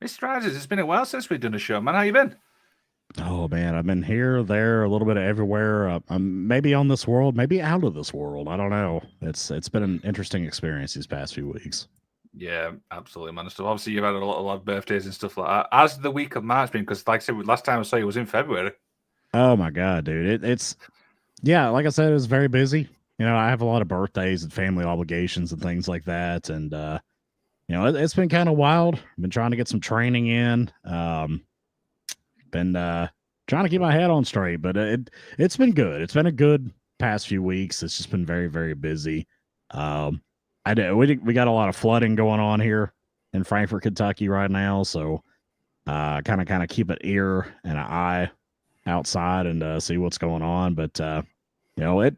Mr. Isaacs, it's been a while since we've done a show, man. How you been? Oh man, I've been here, there, a little bit of everywhere. I'm maybe on this world, maybe out of this world. I don't know. It's been an interesting experience these past few weeks. Yeah, absolutely, man. So obviously you've had a lot of birthdays and stuff like that. As the week of March been? Because like I said, last time I saw you was in February. Oh my god, dude! It's yeah, like I said, it was very busy. I have a lot of birthdays and family obligations and things like that, and it's been kind of wild. Been trying to get some training in. Been trying to keep my head on straight, but it's been good. It's been a good past few weeks. It's just been very very busy. Um, we got a lot of flooding going on here in Frankfort, Kentucky right now, so kind of keep an ear and an eye outside and see what's going on. But you know it.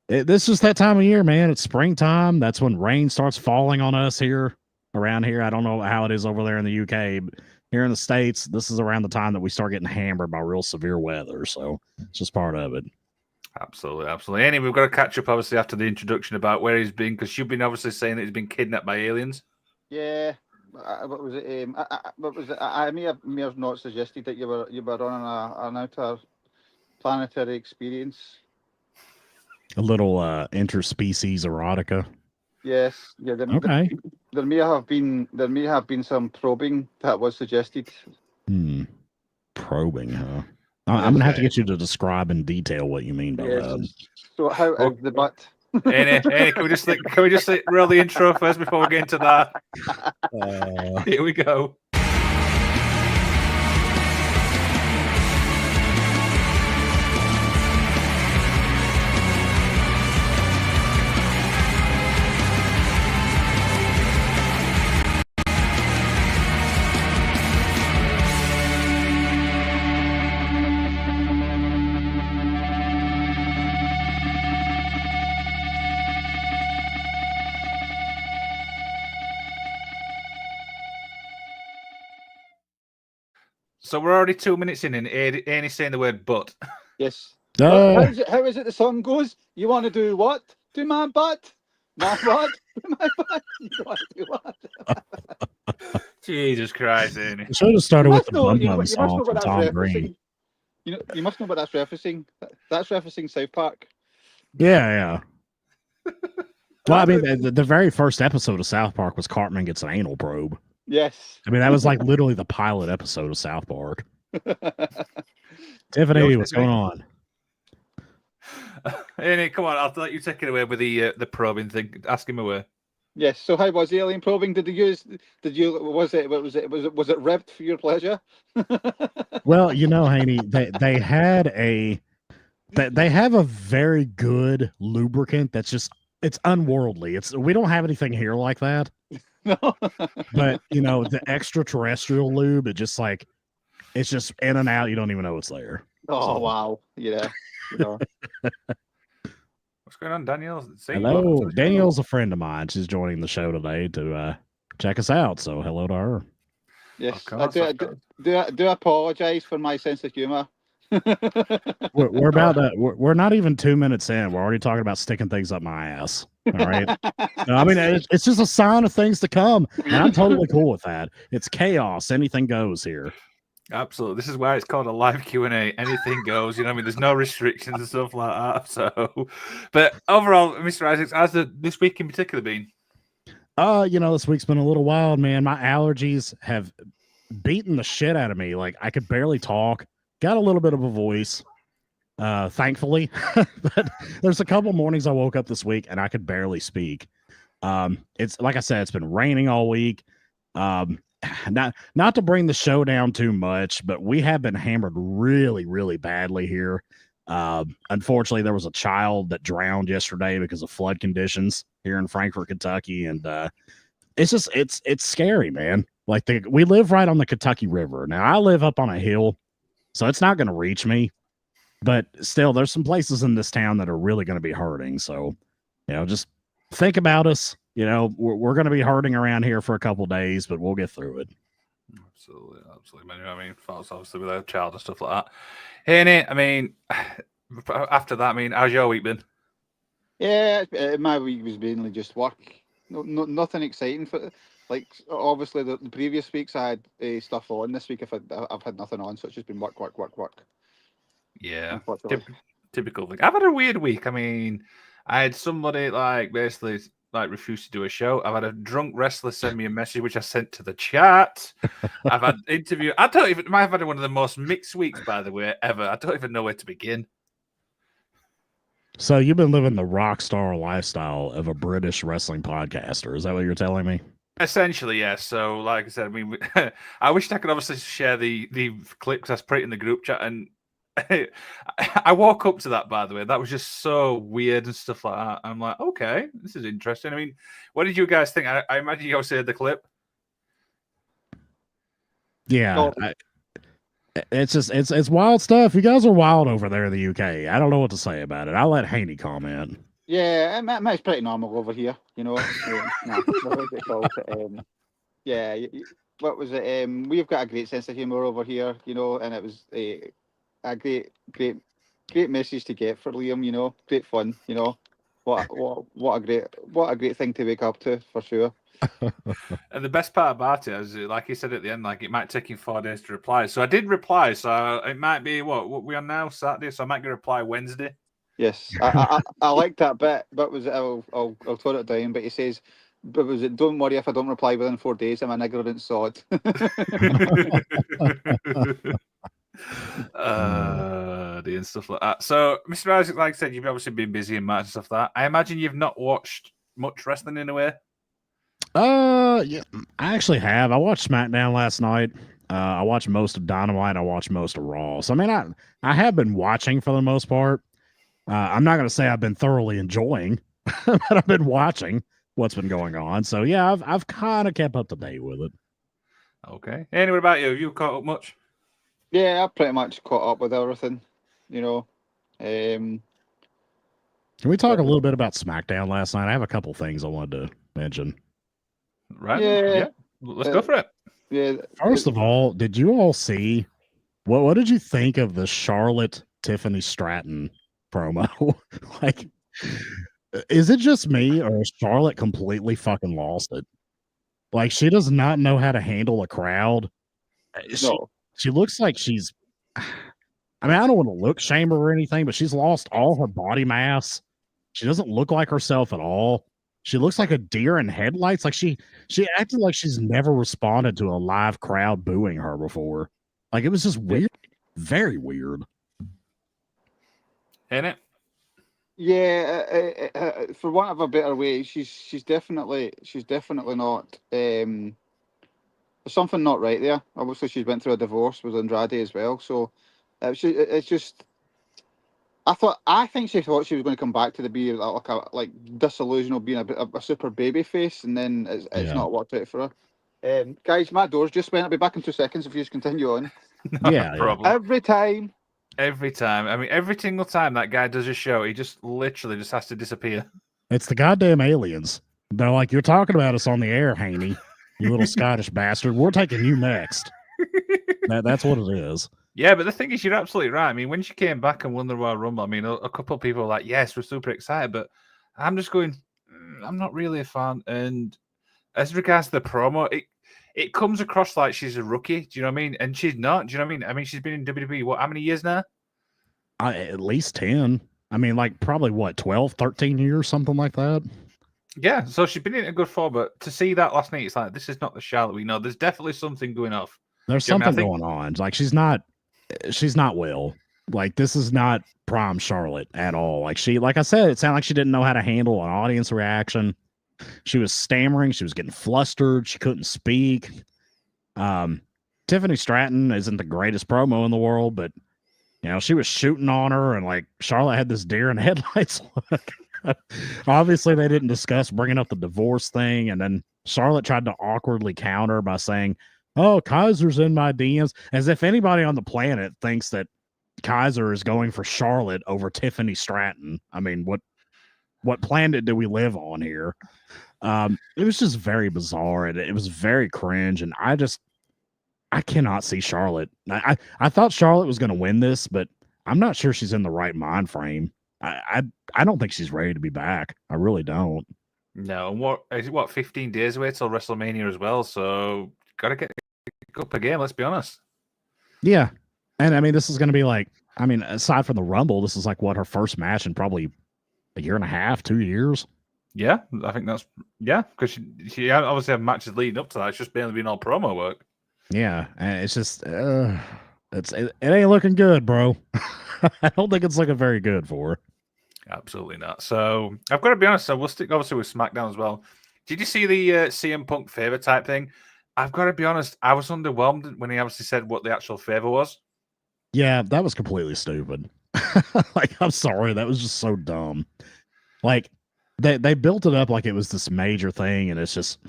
This is that time of year, man. It's springtime. That's when rain starts falling on us here around here. I don't know how it is over there in the UK, but here in the States, this is around the time that we start getting hammered by real severe weather. So it's just part of it. Absolutely, absolutely. Anyway, we've got to catch up obviously after the introduction about where he's been, because you've been obviously saying that he's been kidnapped by aliens. Yeah. What was it? What was it? I may have not suggested that you were on an outer planetary experience. A little interspecies erotica. Yes. Yeah. Okay. There may have been some probing that was suggested. Hmm. Probing, huh? I'm Yes. gonna have to get you to describe in detail what you mean by Yes. that. So how Oh. is the butt? Can we just roll the intro first before we get into that? Here we go. So we're already 2 minutes in, and Annie's saying the word "but." Yes. Uh, How is it the song goes? You want to do what? To my butt? My what? To my butt? You want to do what? Jesus Christ, Annie. I should have started You with must the know. Bum You, Bum you must song know from what that's Tom referencing. Green. You must know what that's referencing. That's referencing South Park. Yeah. Well, I mean, the very first episode of South Park was Cartman gets an anal probe. Yes. I mean, that was like literally the pilot episode of South Park. Tiffany, what's going on? Annie, come on, I'll let you take it away with the probing thing. Ask him away. Yes. So how was alien probing? Did was it ribbed for your pleasure? Well, Haney, they have a very good lubricant that's just it's unworldly. We don't have anything here like that. No. But the extraterrestrial lube, it's just in and out. You don't even know it's there. Oh wow. Yeah. What's going on, Daniel? Hello, Daniel's a friend of mine. She's joining the show today to check us out. So hello to her. Yes, I do apologize for my sense of humor. We're about to. We're not even 2 minutes in. We're already talking about sticking things up my ass. All right. I mean, it's just a sign of things to come, and I'm totally cool with that. It's chaos. Anything goes here. Absolutely. This is why it's called a live Q&A. Anything goes. You know what I mean? There's no restrictions and stuff like that. So, but overall, Mr. Isaacs, how's this week in particular been? This week's been a little wild, man. My allergies have beaten the shit out of me. Like I could barely talk. Got a little bit of a voice, thankfully. But there's a couple mornings I woke up this week and I could barely speak. It's like I said, it's been raining all week. Not to bring the show down too much, but we have been hammered really, really badly here. Unfortunately, there was a child that drowned yesterday because of flood conditions here in Frankfort, Kentucky, and it's scary, man. Like we live right on the Kentucky River. Now I live up on a hill, so it's not going to reach me, but still, there's some places in this town that are really going to be hurting. So, just think about us. We're going to be hurting around here for a couple days, but we'll get through it. Absolutely, man. I mean, thoughts obviously with a child and stuff like that. Hey, Nate, I mean, after that, I mean, how's your week been? Yeah, my week was mainly just work. No, nothing exciting. For Like obviously the previous weeks I had stuff on. This week I've had nothing on, so it's just been work. Yeah, Unfortunately. typical thing. I've had a weird week. I mean, I had somebody like basically like refuse to do a show. I've had a drunk wrestler send me a message which I sent to the chat. I've had interview. I don't even. I've had one of the most mixed weeks, by the way, ever. I don't even know where to begin. So you've been living the rock star lifestyle of a British wrestling podcaster. Is that what you're telling me? Essentially, yes. So, like I said, I mean, I wished I could obviously share the clip because I put it in the group chat, and I woke up to that. By the way, that was just so weird and stuff like that. I'm like, okay, this is interesting. I mean, what did you guys think? I imagine you also heard the clip. Yeah, it's just it's wild stuff. You guys are wild over there in the UK. I don't know what to say about it. I'll let Haney comment. Yeah, it's pretty normal over here, you know. Yeah, what was it? We've got a great sense of humour over here, you know, and it was a great message to get for Liam, you know. Great fun, you know. What a great thing to wake up to, for sure. And the best part about it is, like he said at the end, like it might take him 4 days to reply. So I did reply. So it might be what we are now, Saturday. So I might get a reply Wednesday. Yes, I like that bit. But was it? I'll tone it down. But he says, "But was it? Don't worry if I don't reply within 4 days. I'm an ignorant sod." And stuff like that. So, Mr. Isaac, like I said, you've obviously been busy and match and stuff like that. I imagine you've not watched much wrestling in a way. Yeah, I actually have. I watched SmackDown last night. I watched most of Dynamite. I watched most of Raw. So I mean, I have been watching for the most part. I'm not going to say I've been thoroughly enjoying, but I've been watching what's been going on. So yeah, I've kind of kept up to date with it. Okay. Anyway, what about you? Have you caught up much? Yeah, I've pretty much caught up with everything. You know. Can we talk a little bit about SmackDown last night? I have a couple things I wanted to mention. Right. Yeah. Let's go for it. Yeah. First of all, did you all see what did you think of the Charlotte Tiffany Stratton promo? Like, is it just me or has Charlotte completely fucking lost it? Like, she does not know how to handle a crowd. She looks like she's. I mean, I don't want to look shame her or anything, but she's lost all her body mass. She doesn't look like herself at all. She looks like a deer in headlights. Like she acted like she's never responded to a live crowd booing her before. Like it was just weird, very weird. Ain't it? Yeah, for want of a better way, she's definitely not. There's something not right there. Obviously, she's went through a divorce with Andrade as well. So it's just. I think she thought she was going to come back to be like disillusional, being a super baby face, and then it's not worked out for her. Guys, my door's just went. I'll be back in 2 seconds if you just continue on. No problem. Every time. I mean, every single time that guy does a show, he just literally just has to disappear. It's the goddamn aliens. They're like, you're talking about us on the air, Haney, you little Scottish bastard. We're taking you next. That's what it is. Yeah, but the thing is, you're absolutely right. I mean, when she came back and won the Royal Rumble, I mean, a couple of people were like, yes, we're super excited, but I'm just going, I'm not really a fan. And as regards to the promo, it comes across like she's a rookie. Do you know what I mean? And she's not. Do you know what I mean? I mean, she's been in WWE, how many years now? At least 10. I mean, like probably 12, 13 years, something like that. Yeah, so she's been in a good form, but to see that last night, it's like, this is not the Charlotte we know. There's definitely something going off. There's something going on. Like she's not well. Like this is not prime Charlotte at all. Like I said, it sounded like she didn't know how to handle an audience reaction. She was stammering. She was getting flustered. She couldn't speak. Tiffany Stratton isn't the greatest promo in the world, but you know, she was shooting on her, and like Charlotte had this deer in headlights look. Obviously, they didn't discuss bringing up the divorce thing, and then Charlotte tried to awkwardly counter by saying, "Oh, Kaiser's in my DMs," as if anybody on the planet thinks that Kaiser is going for Charlotte over Tiffany Stratton. I mean, what planet do we live on here? It was just very bizarre, and it was very cringe, and I cannot see Charlotte. I thought Charlotte was going to win this, but I'm not sure she's in the right mind frame. I don't think she's ready to be back. I really don't. No, and what is it? What 15 days away till WrestleMania as well? So gotta get up a game. Let's be honest. Yeah. And I mean, this is going to be like, I mean, aside from the Rumble, this is like what her first match in probably a year and a half, 2 years. Yeah, I think that's because she obviously had matches leading up to that. It's just mainly been all promo work. Yeah. And it's just, it ain't looking good, bro. I don't think it's looking very good for her. Absolutely not. So I've got to be honest. So we'll stick obviously with SmackDown as well. Did you see the CM Punk favor type thing? I've got to be honest. I was underwhelmed when he obviously said what the actual favor was. Yeah, that was completely stupid. Like, I'm sorry, that was just so dumb. Like, they built it up like it was this major thing, and it's just,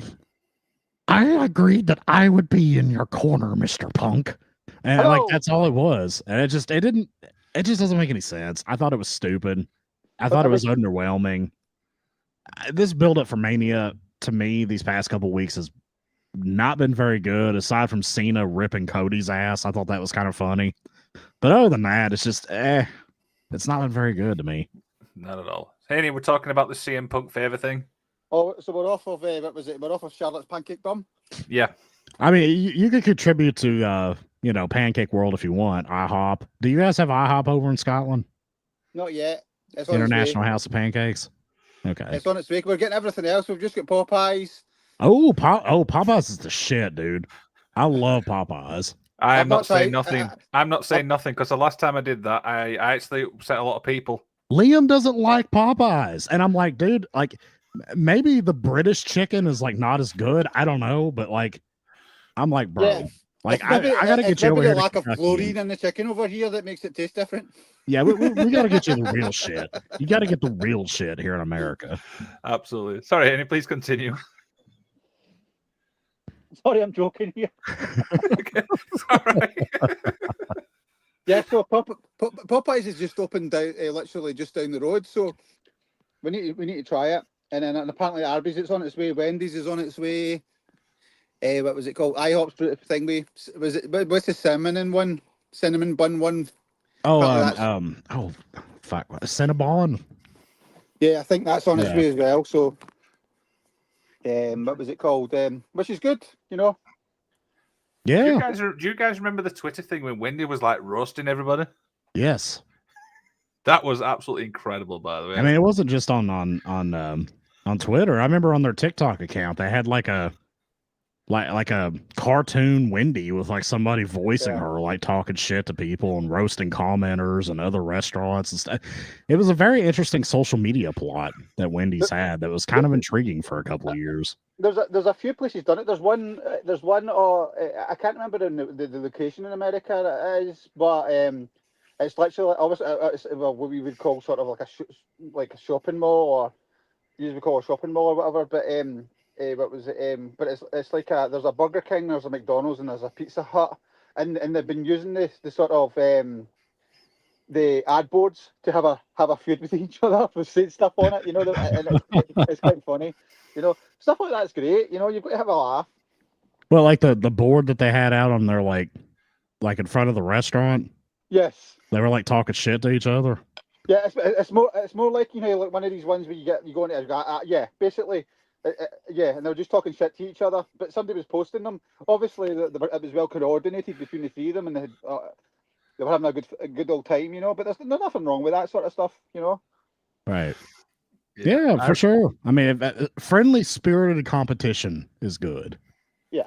I agreed that I would be in your corner, Mr. Punk. And like Hello. that's all it was. And it just doesn't make any sense. I thought it was stupid. I thought it was underwhelming. This build up for Mania to me these past couple weeks has not been very good, aside from Cena ripping Cody's ass. I thought that was kind of funny. But other than that, it's just it's not been very good to me. Not at all. Hey, we're talking about the CM Punk favor thing. Oh, so we're off of what was it? We're off of Charlotte's Pancake Bum. Yeah. I mean, you could contribute to Pancake World if you want. IHOP. Do you guys have IHOP over in Scotland? Not yet. It's on International its way. House of Pancakes. Okay. It's on its way. We're getting everything else. We've just got Popeyes. Oh, Popeyes is the shit, dude. I love Popeyes. I'm not saying tried- nothing. I'm not saying nothing because the last time I did that, I actually upset a lot of people. Liam doesn't like Popeyes, and I'm like, dude, like maybe the British chicken is like not as good. I don't know, but like, I'm like, bro, Yeah. like Maybe, I gotta get you over maybe here. the to lack of Kentucky. fluorine in the chicken over here that makes it taste different. Yeah, we gotta get you the real shit. You gotta get the real shit here in America. Absolutely. Sorry, Henry, please continue. Sorry, I'm joking here. Okay. Sorry. Yeah, so Popeyes is just opened down, literally just down the road. So we need to try it. And then apparently Arby's it's on its way. Wendy's is on its way. What was it called? IHOP's thing. What's the cinnamon bun one? Oh, fuck, Cinnabon. Yeah, I think that's on its Yeah. way as well. So, what was it called? Which is good, you know. Yeah. Do you guys remember the Twitter thing when Wendy was like roasting everybody? Yes. That was absolutely incredible, by the way. I mean, it wasn't just on Twitter. I remember on their TikTok account they had like a cartoon Wendy with like somebody voicing her, like talking shit to people and roasting commenters and other restaurants and stuff. It was a very interesting social media plot that Wendy's had that was kind of intriguing for a couple of years. There's a few places done it. There's one. I can't remember the location in America it is, but it's literally it's what we would call sort of like a shopping mall, or usually call a shopping mall or whatever. But what was it? But it's like there's a Burger King, there's a McDonald's, and there's a Pizza Hut, and they've been using the sort of the ad boards to have a feud with each other for saying stuff on it, you know, and it's quite funny, you know, stuff like that's great, you know, you've got to have a laugh. Well, like the board that they had out on their like in front of the restaurant. Yes. They were like talking shit to each other. Yeah, it's more like, you know, like one of these ones where you go into yeah, basically. Yeah, and they were just talking shit to each other, but somebody was posting them. Obviously, it was well coordinated between the three of them, and they were having a good old time, you know. But there's nothing wrong with that sort of stuff, you know. Right. Yeah, for sure. I mean, friendly, spirited competition is good. Yeah.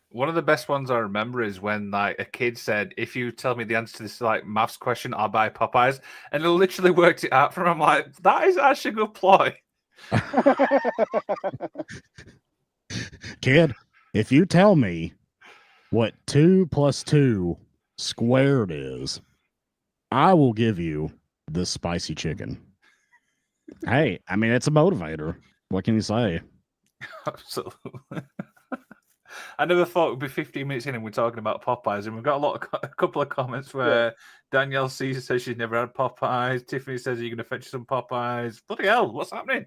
One of the best ones I remember is when like a kid said, "If you tell me the answer to this like maths question, I'll buy Popeyes," and it literally worked it out for him. I'm like, that is actually a good ploy. Kid, if you tell me what 2 + 2 squared is, I will give you the spicy chicken. Hey, I mean, it's a motivator. What can you say? Absolutely. I never thought it would be 15 minutes in and we're talking about Popeyes, and we've got a couple of comments where Danielle Caesar says she's never had Popeyes. Tiffany says, "Are you going to fetch some Popeyes?" Bloody hell, what's happening?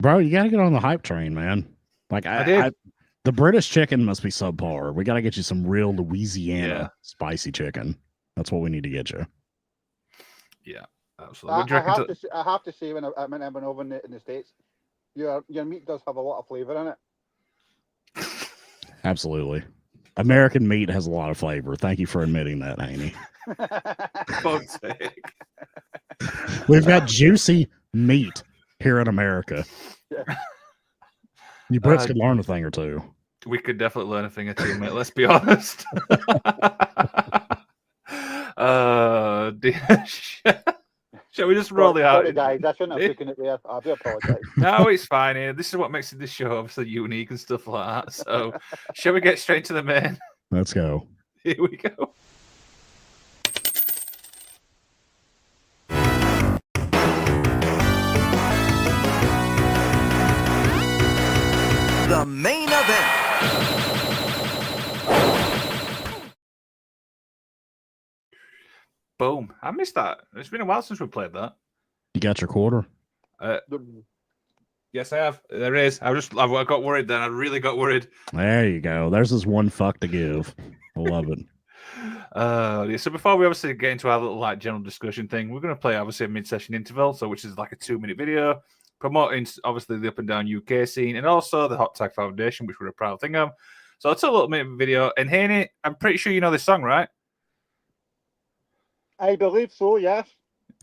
Bro, you got to get on the hype train, man. Like, the British chicken must be subpar. We got to get you some real Louisiana spicy chicken. That's what we need to get you. Yeah, absolutely. I have to say, when I went over in the States, your meat does have a lot of flavour in it. Absolutely. American meat has a lot of flavor. Thank you for admitting that, Haney. Fuck's sake. We've got juicy meat here in America. Yeah. You Brits could learn a thing or two. We could definitely learn a thing or two, mate. Let's be honest. Dear. Shall we just roll the out? Sorry, guys. I shouldn't have taken it there. I do apologise. No, it's fine. This is what makes this show obviously unique and stuff like that. So, shall we get straight to the main? Let's go. Here we go. The main event. Boom. I missed that. It's been a while since we played that. You got your quarter? Yes, I have. There is. I got worried then. I really got worried. There you go. There's this one fuck to give. I love it. Yeah, so before we obviously get into our little like general discussion thing, we're going to play obviously a mid-session interval, so which is like a 2-minute video promoting obviously the up and down UK scene and also the Hot Tag Foundation, which we're a proud thing of. So it's a little bit of a video. And Haney, I'm pretty sure you know this song, right? I believe so, yes.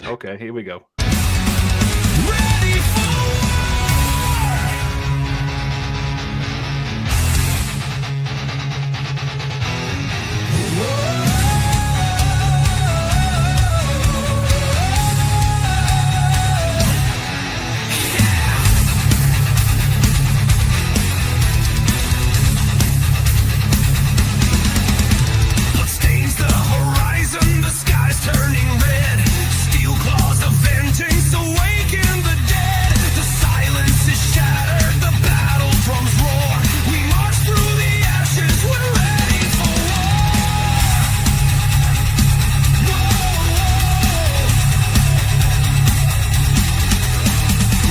Okay, here we go. Turning red, steel claws of vengeance awaken the dead. The silence is shattered, the battle drums roar. We march through the ashes, we're ready for war.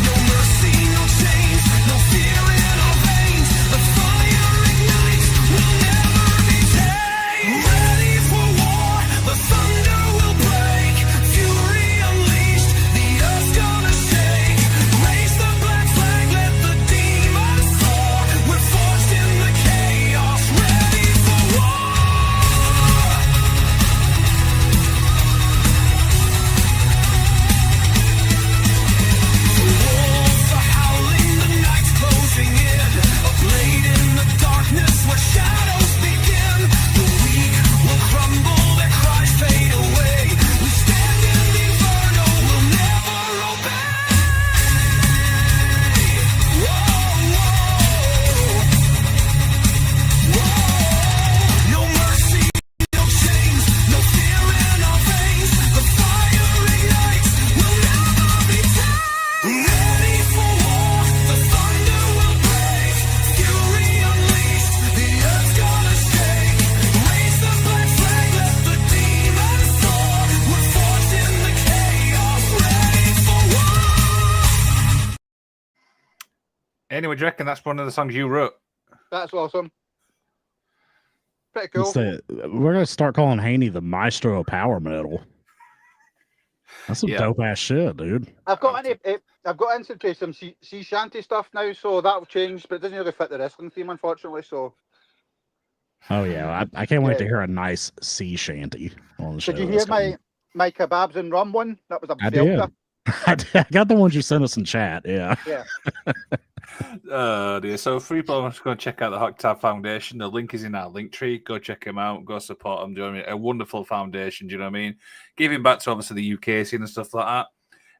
No mercy, no change, no fear in our veins. The fire ignites, we'll never be tamed. Ready for war, the thunder. Anyway, do you reckon that's one of the songs you wrote? That's awesome. Pretty cool. We're going to start calling Haney the maestro of power metal. That's some dope ass shit, dude. I've got into some sea shanty stuff now, so that'll change, but it doesn't really fit the wrestling theme, unfortunately. So. Oh yeah, I can't wait to hear a nice sea shanty on the show. Did you hear my kebabs and rum one? That was a I did. I got the ones you sent us in chat. Yeah. Yeah. Dear. So, for people who go and check out the Hot Tag Foundation, the link is in our link tree. Go check them out. Go support them. Do you know what I mean? A wonderful foundation. Do you know what I mean? Giving back to obviously the UK scene and stuff like that.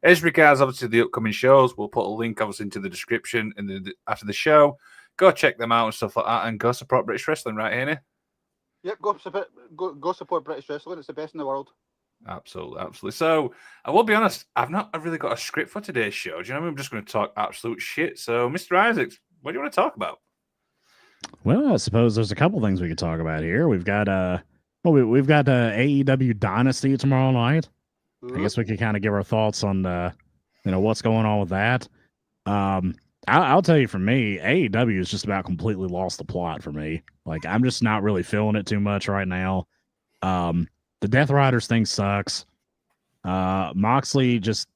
As regards obviously the upcoming shows, we'll put a link obviously into the description and after the show. Go check them out and stuff like that, and go support British wrestling, right, Haney? Yep. Go support British wrestling. It's the best in the world. Absolutely, absolutely. So I will be honest, I've not really got a script for today's show. Do you know what I mean? I'm just going to talk absolute shit. So, Mr. Isaacs, what do you want to talk about? Well, I suppose there's a couple things we could talk about here. We've got we've got AEW Dynasty tomorrow night. I guess we could kind of give our thoughts on what's going on with that. I'll tell you, for me, AEW has just about completely lost the plot for me. Like, I'm just not really feeling it too much right now. The Death Riders thing sucks. Moxley just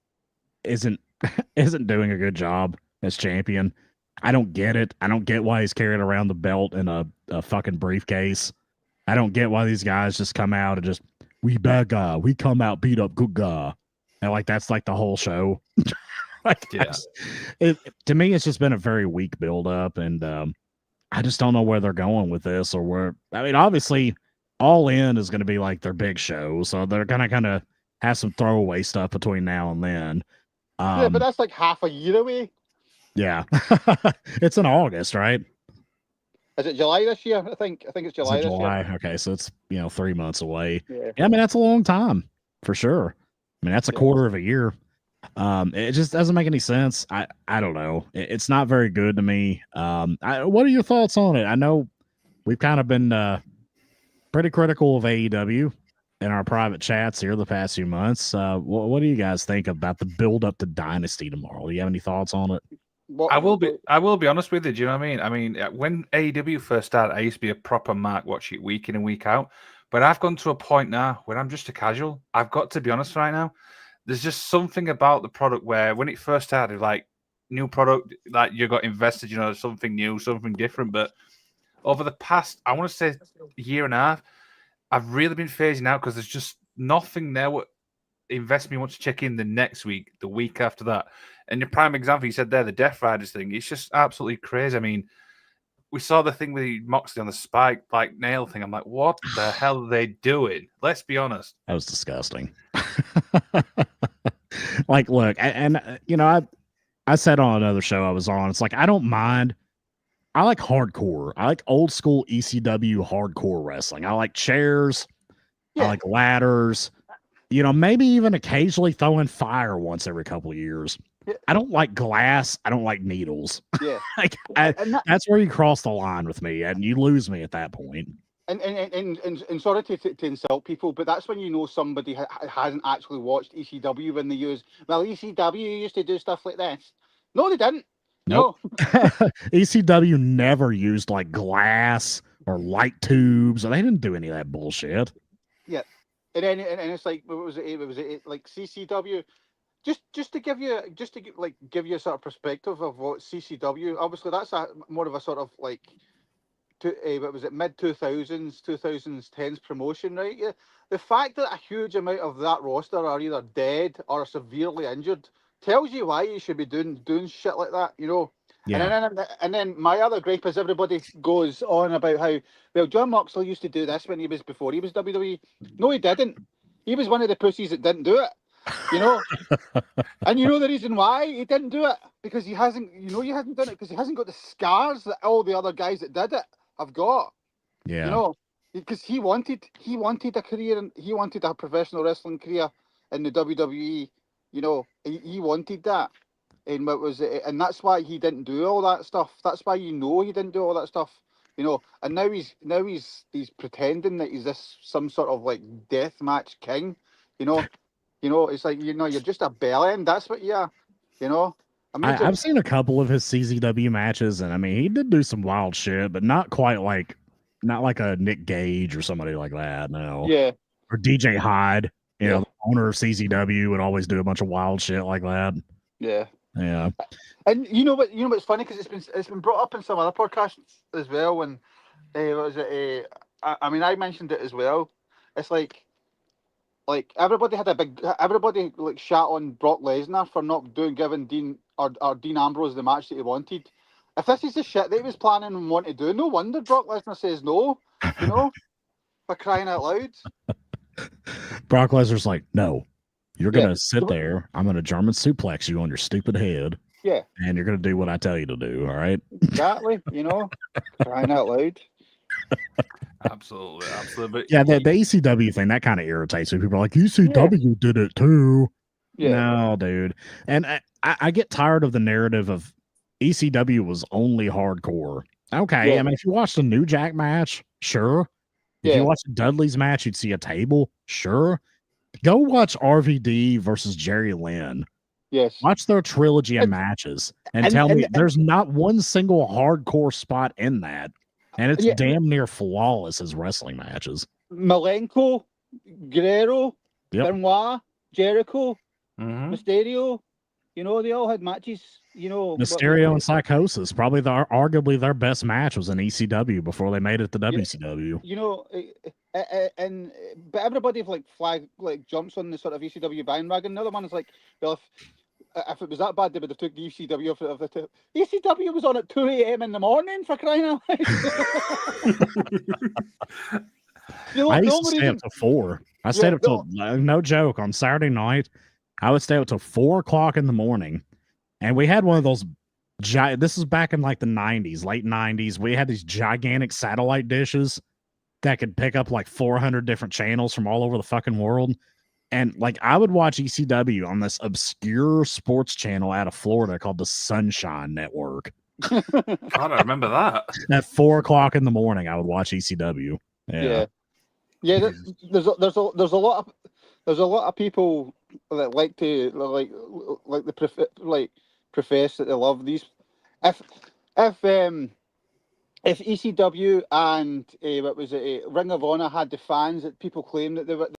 isn't doing a good job as champion. I don't get it. I don't get why he's carrying around the belt in a fucking briefcase. I don't get why these guys just come out and just, we bad guy, we come out, beat up good guy. And like, that's like the whole show. Like, Yeah. to me, it's just been a very weak build up. And I just don't know where they're going with this or where, I mean, obviously, All In is going to be like their big show. So they're going to kind of have some throwaway stuff between now and then. Yeah, but that's like half a year away. Yeah. It's in August, right? Is it July this year? I think it's Is July it this July? year. Okay, so it's 3 months away. Yeah. Yeah, I mean that's a long time for sure. I mean that's a Yeah. quarter of a year. It just doesn't make any sense. I don't know. It's not very good to me. What are your thoughts on it? I know we've kind of been pretty critical of AEW in our private chats here the past few months. What do you guys think about the build up to Dynasty tomorrow? Do you have any thoughts on it? What, I will be honest with you. Do you know what I mean? I mean, when AEW first started, I used to be a proper mark, watch it week in and week out. But I've gone to a point now where I'm just a casual. I've got to be honest right now. There's just something about the product where when it first started, like new product, like you got invested, something new, something different. But over the past, I want to say year and a half, I've really been phasing out because there's just nothing there what invests me much to check in the next week, the week after that. And your prime example, you said there, the Death Riders thing, it's just absolutely crazy. I mean, we saw the thing with Moxley on the spike, like nail thing. I'm like, what the hell are they doing? Let's be honest. That was disgusting. Like, look, I said on another show I was on, it's like, I don't mind. I like hardcore. I like old school ECW hardcore wrestling. I like chairs. Yeah. I like ladders. Maybe even occasionally throwing fire once every couple of years. Yeah. I don't like glass. I don't like needles. Yeah. Like, And that- that's where you cross the line with me, and you lose me at that point. And sorry to insult people, but that's when you know somebody hasn't actually watched ECW when they use, well, ECW used to do stuff like this. No, they didn't. Nope. No. ECW never used like glass or light tubes, or they didn't do any of that bullshit. And then and it's like, what was it like CCW? Just to give you a sort of perspective of what CCW. Obviously, that's more of a sort of like, what was it, mid 2000s, 2010s promotion, right? Yeah. The fact that a huge amount of that roster are either dead or severely injured tells you why you should be doing shit like that, Yeah. And then my other gripe is everybody goes on about how, well, John Moxley used to do this before he was WWE. No, he didn't. He was one of the pussies that didn't do it. And the reason why he didn't do it? Because he hasn't done it because he hasn't got the scars that all the other guys that did it have got. Yeah. Because he wanted a career and he wanted a professional wrestling career in the WWE. He wanted that. And what was it? And that's why he didn't do all that stuff. That's why he didn't do all that stuff. And now he's pretending that he's some sort of like death match king. It's like you're just a bellend. That's what you are. I've seen a couple of his CZW matches, and I mean he did do some wild shit, but not like a Nick Gage or somebody like that. No. Yeah. Or DJ Hyde, Yeah. the owner of CZW would always do a bunch of wild shit like that. Yeah. Yeah. And what's funny, because it's been brought up in some other podcasts as well. And I mean, I mentioned it as well. It's like everybody like shat on Brock Lesnar for not giving Dean or Dean Ambrose the match that he wanted. If this is the shit that he was planning and wanted to do, no wonder Brock Lesnar says no. For crying out loud. Brock Lesnar's like, no, you're gonna sit there. I'm gonna German suplex you on your stupid head. Yeah. And you're gonna do what I tell you to do. All right. Exactly. Crying out loud. Absolutely. But Yeah, the ECW thing that kind of irritates me. People are like, ECW did it too. Yeah. No, dude. And I get tired of the narrative of ECW was only hardcore. Okay, Yeah. I mean, if you watched a New Jack match, sure. If Yeah. you watched a Dudley's match, you'd see a table, sure. Go watch RVD versus Jerry Lynn. Yes. Watch their trilogy of matches and tell me there's not one single hardcore spot in that. And it's Yeah. damn near flawless as wrestling matches. Malenko, Guerrero, Yep. Benoit, Jericho, Mhm. Mysterio. You know, they all had matches. You know, Mysterio and Psychosis, probably arguably their best match was in ECW before they made it to WCW. You know, but everybody jumps on the sort of ECW bandwagon. The other one is like, well, if it was that bad, they would have took the ECW off of the ECW was on at 2 a.m. in the morning, for crying out loud. I used to stay up till 4. I stayed up till, no joke, on Saturday night. I would stay up till 4 o'clock in the morning. And we had one of those, this is back in like the 90s, late 90s. We had these gigantic satellite dishes that could pick up like 400 different channels from all over the fucking world. And like I would watch ECW on this obscure sports channel out of Florida called the Sunshine Network. God, I remember that. At 4 o'clock in the morning, I would watch ECW. Yeah. There's a lot of people that like to profess that they love these. If ECW and Ring of Honor had the fans that people claim that they would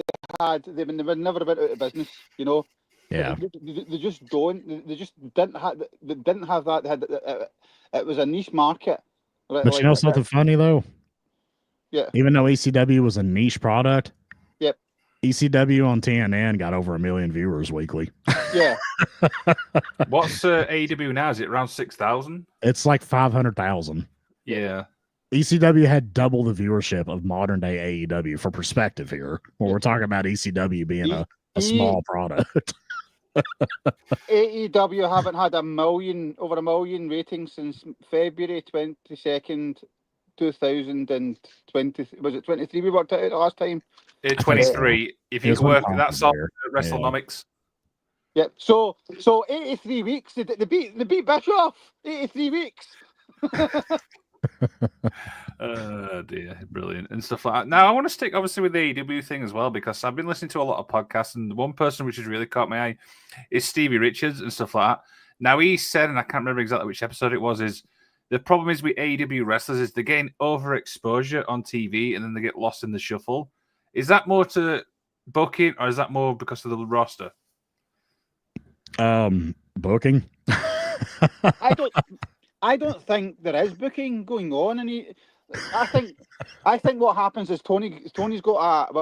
never have been out of business. You know. Yeah. They just don't. They just didn't have. They didn't have that. It was a niche market. But you know something funny though. Yeah. Even though ECW was a niche product. Yep. ECW on TNN got over 1 million viewers weekly. Yeah. What's AEW now? Is it around 6,000? It's like 500,000. Yeah. ECW had double the viewership of modern day AEW for perspective here, where we're talking about ECW being a small product. AEW haven't had over 1 million ratings since February 22nd, 2020. Was it 23 we worked out the last time? 23. If you work that sort of WrestleNomics. Yep. So 83 weeks. They beat Bischoff. 83 weeks. Oh dear, brilliant and stuff like that. Now I want to stick obviously with the AEW thing as well, because I've been listening to a lot of podcasts, and the one person which has really caught my eye is Stevie Richards and stuff like that. Now he said, and I can't remember exactly which episode it was, is the problem is with AEW wrestlers is they gain overexposure on TV and then they get lost in the shuffle. Is that more to booking, or is that more because of the roster? Booking. I don't think there is booking going on, and I think what happens is Tony's got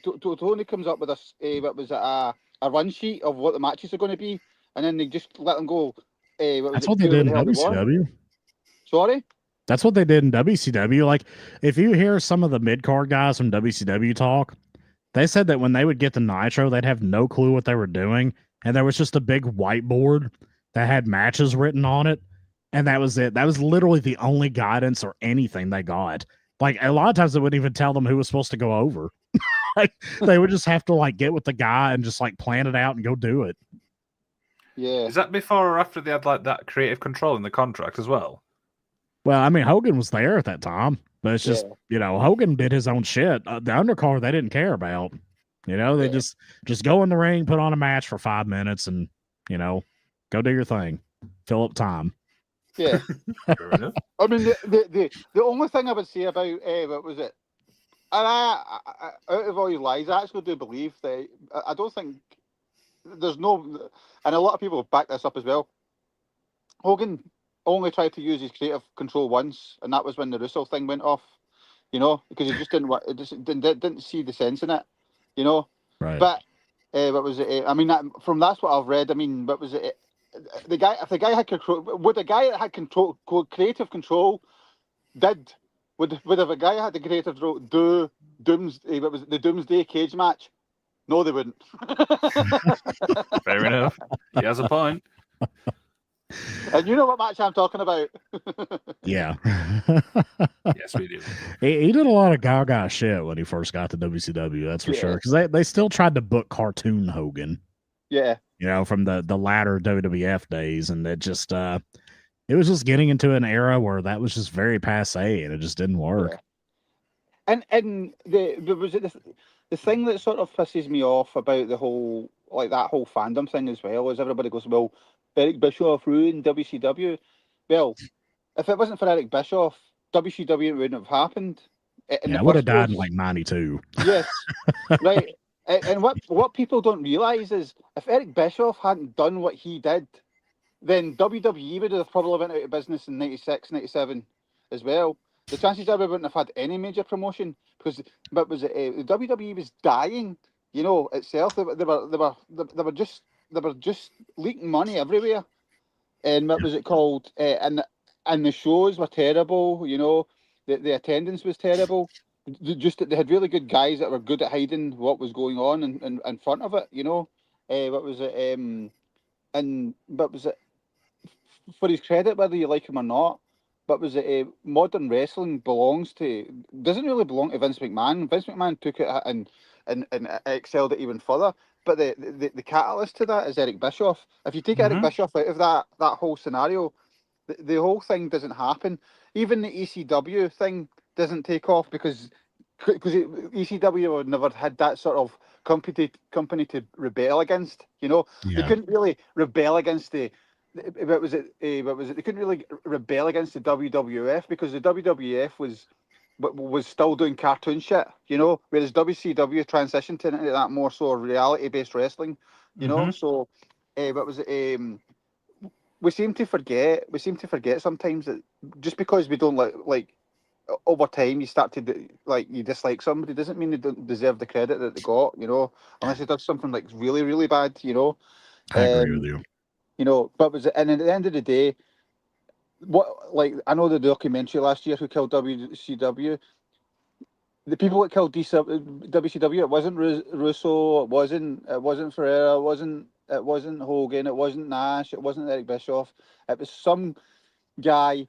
Tony comes up with a run sheet of what the matches are going to be, and then they just let them go. That's what they did in WCW. Sorry? That's what they did in WCW. Like, if you hear some of the mid-card guys from WCW talk, they said that when they would get the Nitro, they'd have no clue what they were doing, and there was just a big whiteboard that had matches written on it, and that was it. That was literally the only guidance or anything they got. Like, a lot of times they wouldn't even tell them who was supposed to go over. Like, they would just have to, like, get with the guy and just, like, plan it out and go do it. Yeah. Is that before or after they had, like, that creative control in the contract as well? Well, I mean, Hogan was there at that time, but it's just, Hogan did his own shit. The undercard they didn't care about. They just go in the ring, put on a match for 5 minutes, and, go do your thing. Fill up time. Yeah. I mean, the only thing I would say about what was it? And I out of all his lies, I actually do believe that I don't think there's no, and a lot of people back this up as well. Hogan only tried to use his creative control once, and that was when the Russo thing went off. Because he just didn't see the sense in it. Right. But what was it? I mean, that's what I've read. I mean, what was it? If the guy had control, would a guy that had creative control, would have a guy that had the creative control do the Doomsday cage match? No, they wouldn't. Fair enough. He has a point. And you know what match I'm talking about? Yeah. Yes, we do. He did a lot of gaga shit when he first got to WCW, that's for sure. Because they still tried to book cartoon Hogan. Yeah. From the latter WWF days, and it just it was just getting into an era where that was just very passe, and it just didn't work. Yeah. And the thing that sort of pisses me off about the whole that whole fandom thing as well is everybody goes, well, Eric Bischoff ruined WCW. Well, if it wasn't for Eric Bischoff, WCW wouldn't have happened. It would have died in like 92. Yes, right. and what people don't realize is if Eric Bischoff hadn't done what he did, then WWE would have probably went out of business in 96, 97 as well. The chances are we wouldn't have had any major promotion because, but was it the WWE was dying, you know, itself. They were just leaking money everywhere, and what was it called? And the shows were terrible. You know, the attendance was terrible. Just that they had really good guys that were good at hiding what was going on in front of it. You know, what was it? And what was it? For his credit, whether you like him or not, but was it modern wrestling doesn't really belong to Vince McMahon. Vince McMahon took it and excelled it even further. But the catalyst to that is Eric Bischoff. If you take Eric Bischoff out of that whole scenario, the whole thing doesn't happen. Even the ECW thing doesn't take off because ECW would never had that sort of company to rebel against. You know, they couldn't really rebel against they couldn't really rebel against the WWF because the WWF was still doing cartoon shit, you know, whereas WCW transitioned into that more so reality based wrestling, you know. So we seem to forget sometimes that just because we don't like over time you start to you dislike somebody doesn't mean they don't deserve the credit that they got, you know, unless they did something like really, really bad, you know. I agree with you. You know, and at the end of the day, I know the documentary last year, Who Killed WCW. The people that killed WCW, it wasn't Russo, it wasn't Ferreira, it wasn't Hogan, it wasn't Nash, it wasn't Eric Bischoff. It was some guy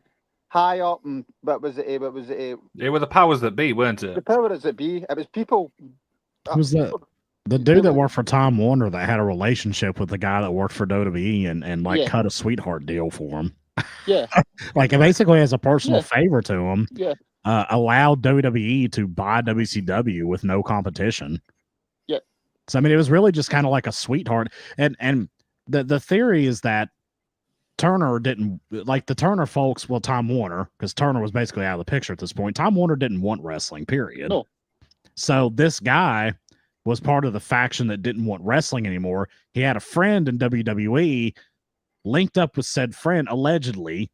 high up, and They were the powers that be, weren't it? The powers that be. It was people. It was the dude that worked for Time Warner that had a relationship with the guy that worked for WWE and cut a sweetheart deal for him. Yeah. Like, basically as a personal favor to him. Yeah. Allowed WWE to buy WCW with no competition. Yeah. So I mean, it was really just kind of like a sweetheart. And the theory is that Turner didn't like the Turner folks. Well, Time Warner, because Turner was basically out of the picture at this point. Time Warner didn't want wrestling, period. No. So this guy was part of the faction that didn't want wrestling anymore. He had a friend in WWE, linked up with said friend, allegedly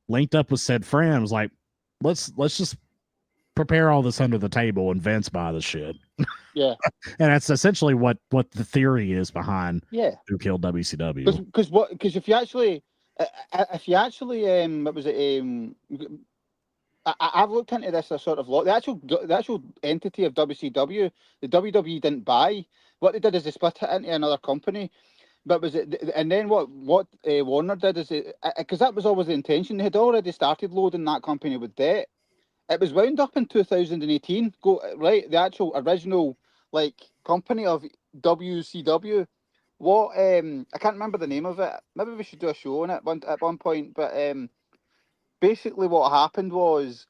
linked up with said friend, was like, let's just prepare all this under the table and Vince buy the shit. Yeah. And that's essentially what the theory is behind Who Killed WCW. Because if you actually what was it I've looked into this a sort of lot. The actual entity of WCW, the WWE didn't buy. What they did is they split it into another company. But was it? And then what Warner did is because that was always the intention. They had already started loading that company with debt. It was wound up in 2018. The actual original company of WCW. What I can't remember the name of it. Maybe we should do a show on it at one point. But basically, what happened was,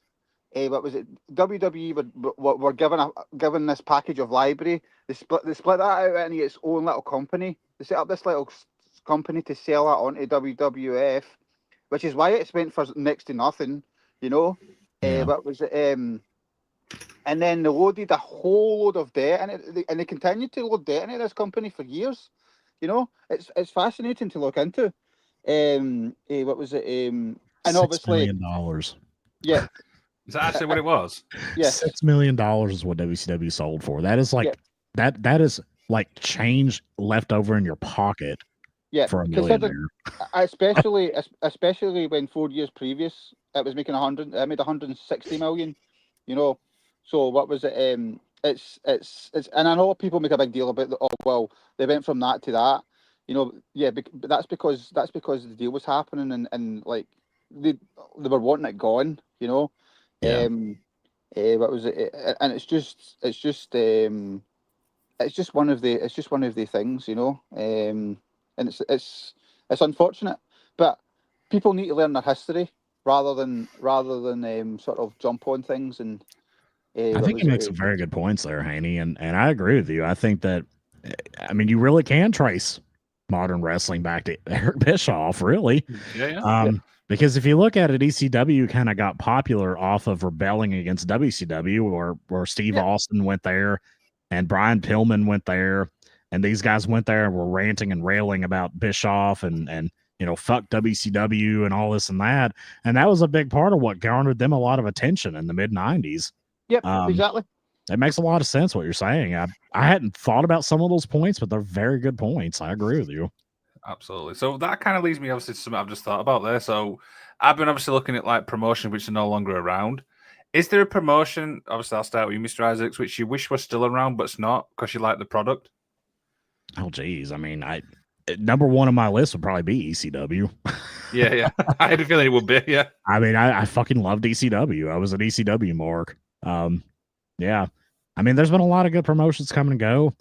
what was it? WWE were given this package of library. They split that out into its own little company. They set up this little company to sell that onto WWF, which is why it's went for next to nothing, you know. What was it? And then they loaded a whole load of debt, and they continued to load debt into this company for years. You know, it's fascinating to look into. What was it? And obviously, $6 million. Yeah. Is that actually what it was? Yeah. $6 million is what WCW sold for. That is that is like change left over in your pocket. Yeah. For a millionaire. Especially when 4 years previous it was making it made 160 million. You know, so what was it? It's and I know people make a big deal about they went from that to that. You know, but that's because the deal was happening and they were wanting it gone. You know. Yeah. What was it? And it's just one of the things, you know. And it's unfortunate, but people need to learn their history rather than sort of jump on things. And I think you make some very good points there, Haney, and I agree with you. I think that, I mean, you really can trace modern wrestling back to Eric Bischoff, really. Yeah. Because if you look at it, ECW kind of got popular off of rebelling against WCW, or Steve Austin went there and Brian Pillman went there, and these guys went there and were ranting and railing about Bischoff and fuck WCW and all this and that, and that was a big part of what garnered them a lot of attention in the mid '90s. Yep, Um, exactly. It makes a lot of sense what you're saying. I hadn't thought about some of those points, but they're very good points. I agree with you. Absolutely. So that kind of leads me obviously to something I've just thought about there. So I've been obviously looking at like promotion which are no longer around. Is there a promotion? Obviously, I'll start with you, Mr. Isaacs, which you wish was still around, but it's not because you like the product. Oh, geez. I mean, number one on my list would probably be ECW. Yeah. I had a feeling it would be. Yeah. I mean, I fucking loved ECW. I was an ECW mark. Yeah. I mean, there's been a lot of good promotions come and go.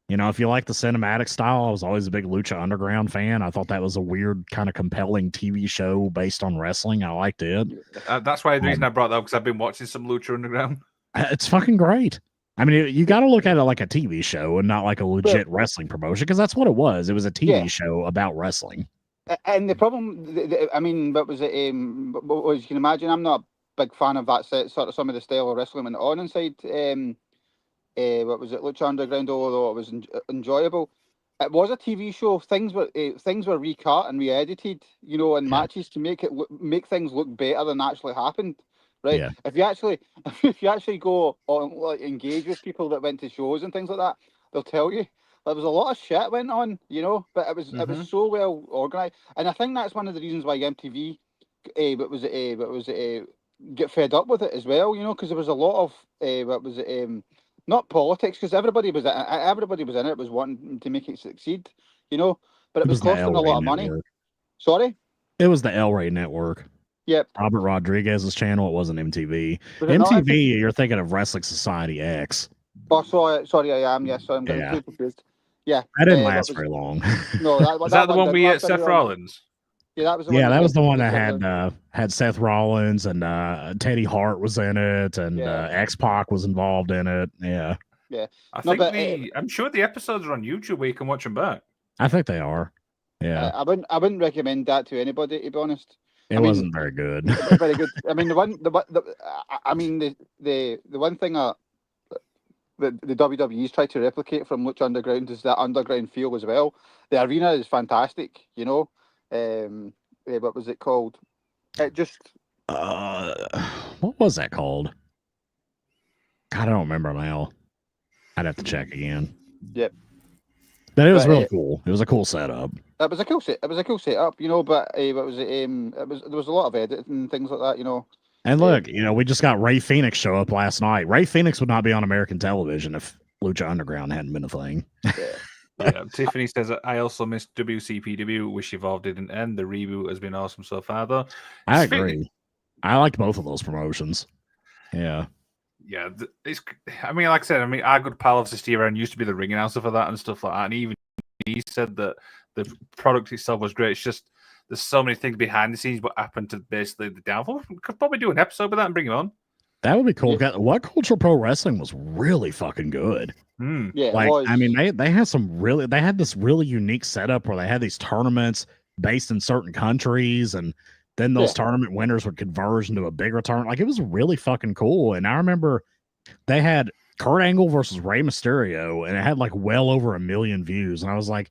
If you like the cinematic style, I was always a big Lucha Underground fan. I thought that was a weird, kind of compelling TV show based on wrestling. I liked it. That's why the reason I brought that up, because I've been watching some Lucha Underground. It's fucking great. I mean, you got to look at it like a TV show and not like a legit wrestling promotion, because that's what it was. It was a TV show about wrestling. And the problem, I mean, what was it? As you can imagine, I'm not a big fan of that sort of some of the style of wrestling went on inside. What was it? Lucha Underground, although it was enjoyable. It was a TV show. Things were recut and re-edited, in matches to make make things look better than actually happened. Right? Yeah. If you actually go on, like, engage with people that went to shows and things like that, they'll tell you there was a lot of shit went on, but it was so well organized, and I think that's one of the reasons why MTV, get fed up with it as well, because there was a lot of not politics, because everybody was in it was wanting to make it succeed, but it was costing a lot of money. Sorry? It was the El Rey Network. Yep. Robert Rodriguez's channel. It wasn't MTV. Was it not MTV, you're thinking of Wrestling Society X. Oh, sorry, I am. Yes, I'm getting too confused. Yeah. That didn't last very long. No, was that the one we had Seth Rollins? Yeah, that was the one. Yeah, that was the one that had Seth Rollins and Teddy Hart was in it, and X-Pac was involved in it. Yeah. Yeah. I'm sure the episodes are on YouTube where you can watch them back. I think they are. Yeah. I wouldn't recommend that to anybody, to be honest. It wasn't very good. Very good. I mean, the one thing the WWE's tried to replicate from Lucha Underground is that underground feel as well. The arena is fantastic, what was it called? It just what was that called? God, I don't remember now. I'd have to check again. Yep. But it was really cool. It was a cool setup. It was a cool setup, but there was a lot of editing and things like that, And look, we just got Ray Phoenix show up last night. Ray Phoenix would not be on American television if Lucha Underground hadn't been a thing. Yeah. Tiffany says, I also missed WCPW. Wish Evolve didn't end. The reboot has been awesome so far, though. I agree. I liked both of those promotions. Yeah. Yeah. Like I said, our good pal of Steve Aaron used to be the ring announcer for that and stuff like that. And even he said that the product itself was great. It's just there's so many things behind the scenes what happened to basically the downfall. We could probably do an episode with that and bring him on. That would be cool. Yeah. What Cultural Pro Wrestling was really fucking good. Yeah, they had this really unique setup where they had these tournaments based in certain countries, and then those tournament winners would converge into a bigger tournament. Like, it was really fucking cool. And I remember they had Kurt Angle versus Rey Mysterio, and it had like well over 1 million views. And I was like,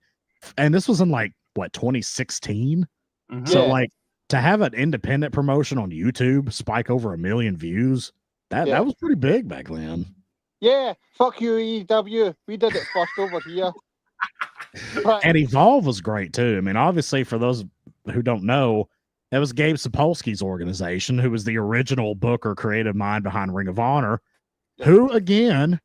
and this was in 2016. Mm-hmm. So to have an independent promotion on YouTube spike over 1 million views, that was pretty big back then. Yeah, fuck you, EW. We did it first over here. And Evolve was great too. I mean, obviously, for those who don't know, that was Gabe Sapolsky's organization, who was the original booker, creative mind behind Ring of Honor, who, again,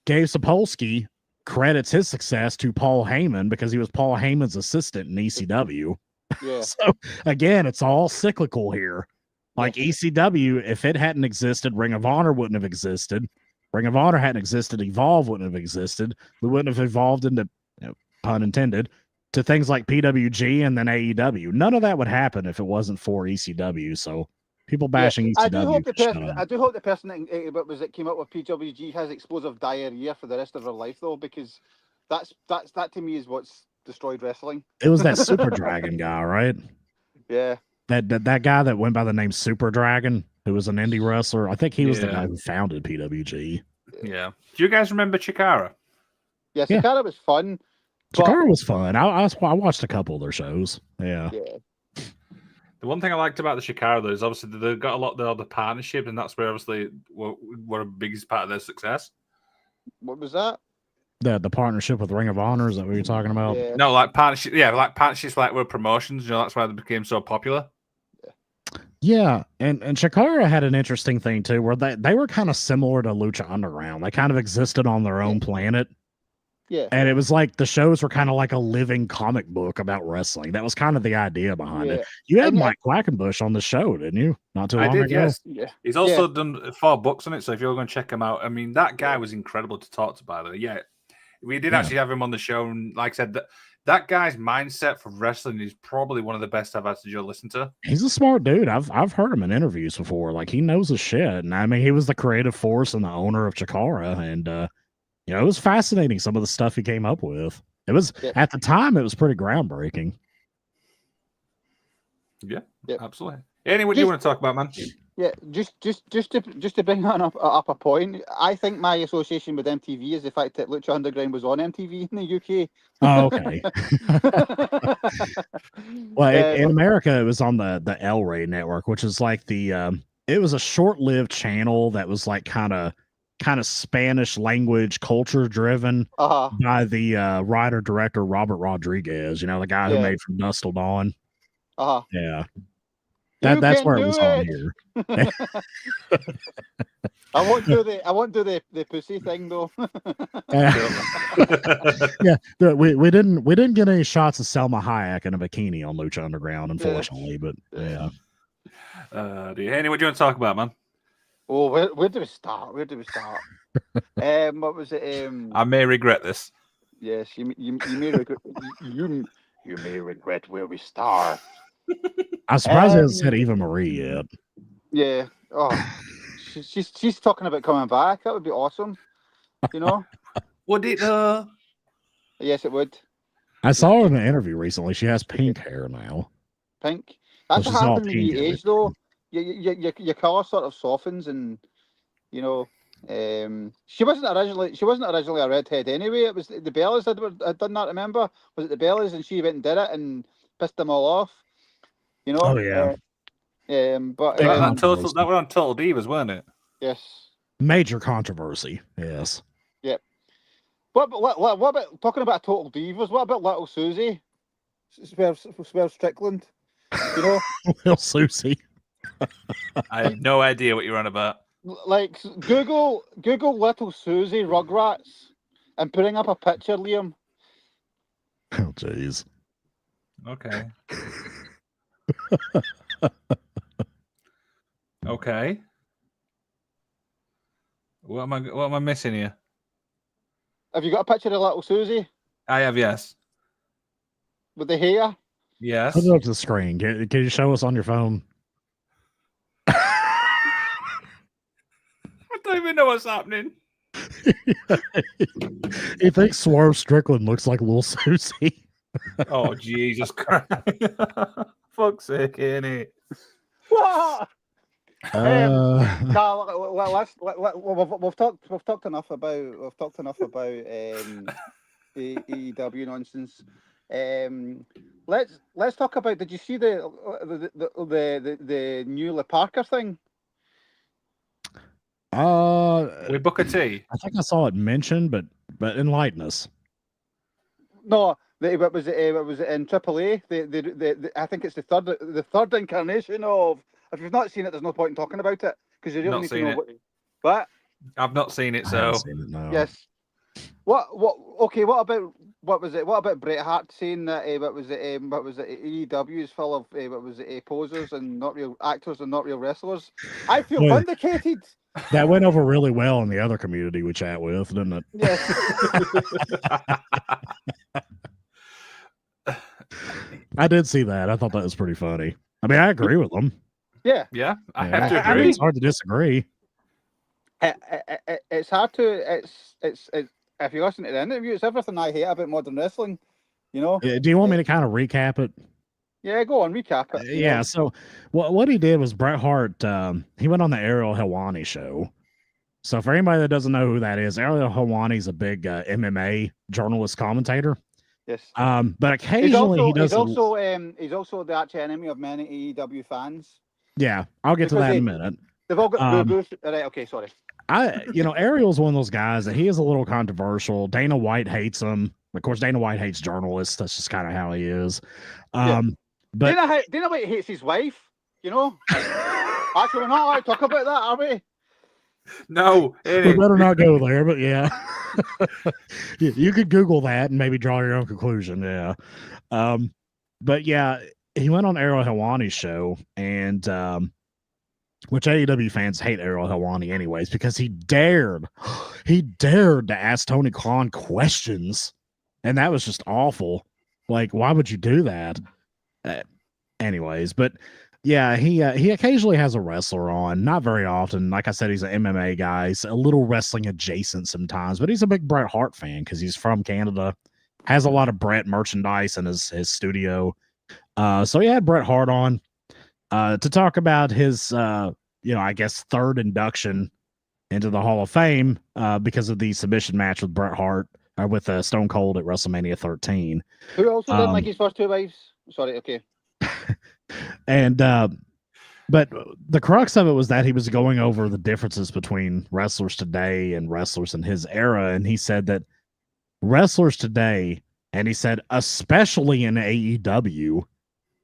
Gabe Sapolsky credits his success to Paul Heyman because he was Paul Heyman's assistant in ECW. Yeah. So, again, it's all cyclical here. Like ECW, if it hadn't existed, Ring of Honor wouldn't have existed. Ring of Honor hadn't existed, Evolve wouldn't have existed. We wouldn't have evolved into, pun intended, to things like PWG and then AEW. None of that would happen if it wasn't for ECW. So people bashing ECW. I do hope the person that came up with PWG has explosive diarrhea for the rest of her life, though, because that to me is what's destroyed wrestling. It was that Super Dragon guy, right? Yeah. That guy that went by the name Super Dragon, who was an indie wrestler. I think he was the guy who founded PWG. Yeah. Do you guys remember Chikara? Yeah, Yeah. Sakara was fun. but- Chikara was fun. I watched a couple of their shows. Yeah. Yeah. The one thing I liked about the Chikara though is obviously they've got a lot of the partnership, and that's where obviously were a biggest part of their success. What was that? The partnership with Ring of Honor, is that what you're talking about? Yeah. No, like partnership, yeah, like partnerships like with promotions, that's why they became so popular. Yeah, and Chikara had an interesting thing too, where they were kind of similar to Lucha Underground. They kind of existed on their own planet, Yeah. and it was like the shows were kind of like a living comic book about wrestling. That was kind of the idea behind Yeah. it. You had And Mike Quackenbush on the show, didn't you? Not too I long did, ago. yes. Yeah. He's also done 4 books on it, so if you're going to check him out, I mean, that guy was incredible to talk to, by the way. Yeah, we did Yeah. actually have him on the show, and like I said, that guy's mindset for wrestling is probably one of the best I've had to listen to. He's a smart dude. I've heard him in interviews before. Like he knows his shit. And I mean, he was the creative force and the owner of Chikara. And it was fascinating some of the stuff he came up with. It was at the time it was pretty groundbreaking. Yeah, Yep. absolutely. Anyway, what do you want to talk about, man? Yeah, just to bring up a point, I think my association with MTV is the fact that Lucha Underground was on MTV in the UK. Oh, okay. Well, in America, it was on the El Rey network, which is like it was a short-lived channel that was like kind of Spanish language culture driven by the writer director Robert Rodriguez. You know, the guy who made From Dusk Till Dawn. Yeah. That's where it was on here. I won't do the pussy thing though. Yeah, we didn't get any shots of Selma Hayek in a bikini on Lucha Underground, unfortunately. But yeah. Anyway, what do you want to talk about, man? Oh, where do we start? What was it? I may regret this. Yes, you may regret. You may regret where we start. I'm surprised he hasn't said Eva Marie yet. Yeah. Oh, she's talking about coming back. That would be awesome. You know. Would it? Yes, it would. I saw her in an interview recently. She has pink hair now. Pink. That's Which what is all happens when you pink, age, though. Your color sort of softens, and you know. She wasn't originally a redhead anyway. It was the Bellas had done that. Remember? Was it the Bellas? And she went and did it and pissed them all off. You know. Oh yeah. But that was on Total Divas, wasn't it? Yes. Major controversy. Yes. Yep. What about talking about Total Divas? What about Little Susie? Swerve Strickland. You know. Little Susie. I have no idea what you're on about. Like Google Little Susie Rugrats and putting up a picture, Liam. Oh jeez. Okay. Okay. What am I missing here? Have you got a picture of Little Susie I have, yes. with the hair? Yes. Put it up to the screen. Can you show us on your phone? I don't even know what's happening. You think Swerve Strickland looks like Little Susie? Oh, Jesus Christ. Fuck's sake, ain't it? What? Uh, We've talked enough about AEW nonsense. Let's talk about. Did you see the new Le Parker thing? With Booker T. I think I saw it mentioned, but enlighten us. No, what was it in AAA? I think it's the third incarnation of. If you've not seen it, there's no point in talking about it because you don't Not need to seen know it. what. I've not seen it, I so haven't seen it, no. Yes. What? Okay. What about Bret Hart saying that? What was it? AEW is full of posers and not real actors and not real wrestlers. I feel Well, vindicated. That went over really well in the other community we chat with, didn't it? Yes. I did see that. I thought that was pretty funny. I mean, I agree with them. Yeah. yeah, I Yeah, have to I mean, agree. it's hard to disagree. It's hard to. It's if you listen to the interview, it's everything I hate about modern wrestling. You know. Do you want me to kind of recap it? Yeah. Go on. Recap it. you Yeah. know. So what he did was Bret Hart. He went on the Ariel Helwani show, So for anybody that doesn't know who that is, Ariel Helwani is a big MMA journalist commentator. Yes. But occasionally he does. He's also the arch enemy of many AEW fans. Yeah, I'll get to Because that in a minute. They've all got boo-boos. Right, okay, sorry. Ariel's one of those guys that he is a little controversial. Dana White hates him. Of course, Dana White hates journalists. That's just kind of how he is. But Dana White hates his wife. You know. Actually, we're not allowed to talk about that, are we? No, we better not go there. But yeah, you could Google that and maybe draw your own conclusion. Yeah. But yeah, he went on Ariel Helwani's show, and which AEW fans hate Ariel Helwani anyways, because he dared to ask Tony Khan questions, and that was just awful. Like, why would you do that? Anyways, but yeah, he occasionally has a wrestler on, not very often. Like I said, he's an MMA guy. He's a little wrestling adjacent sometimes, but he's a big Bret Hart fan because he's from Canada, has a lot of Bret merchandise in his studio. So he had Bret Hart on to talk about his, I guess, third induction into the Hall of Fame because of the submission match with Bret Hart, with Stone Cold at WrestleMania 13. Who also didn't like his first two wives? Sorry, okay. And but the crux of it was that he was going over the differences between wrestlers today and wrestlers in his era, and he said that wrestlers today, and he said especially in AEW,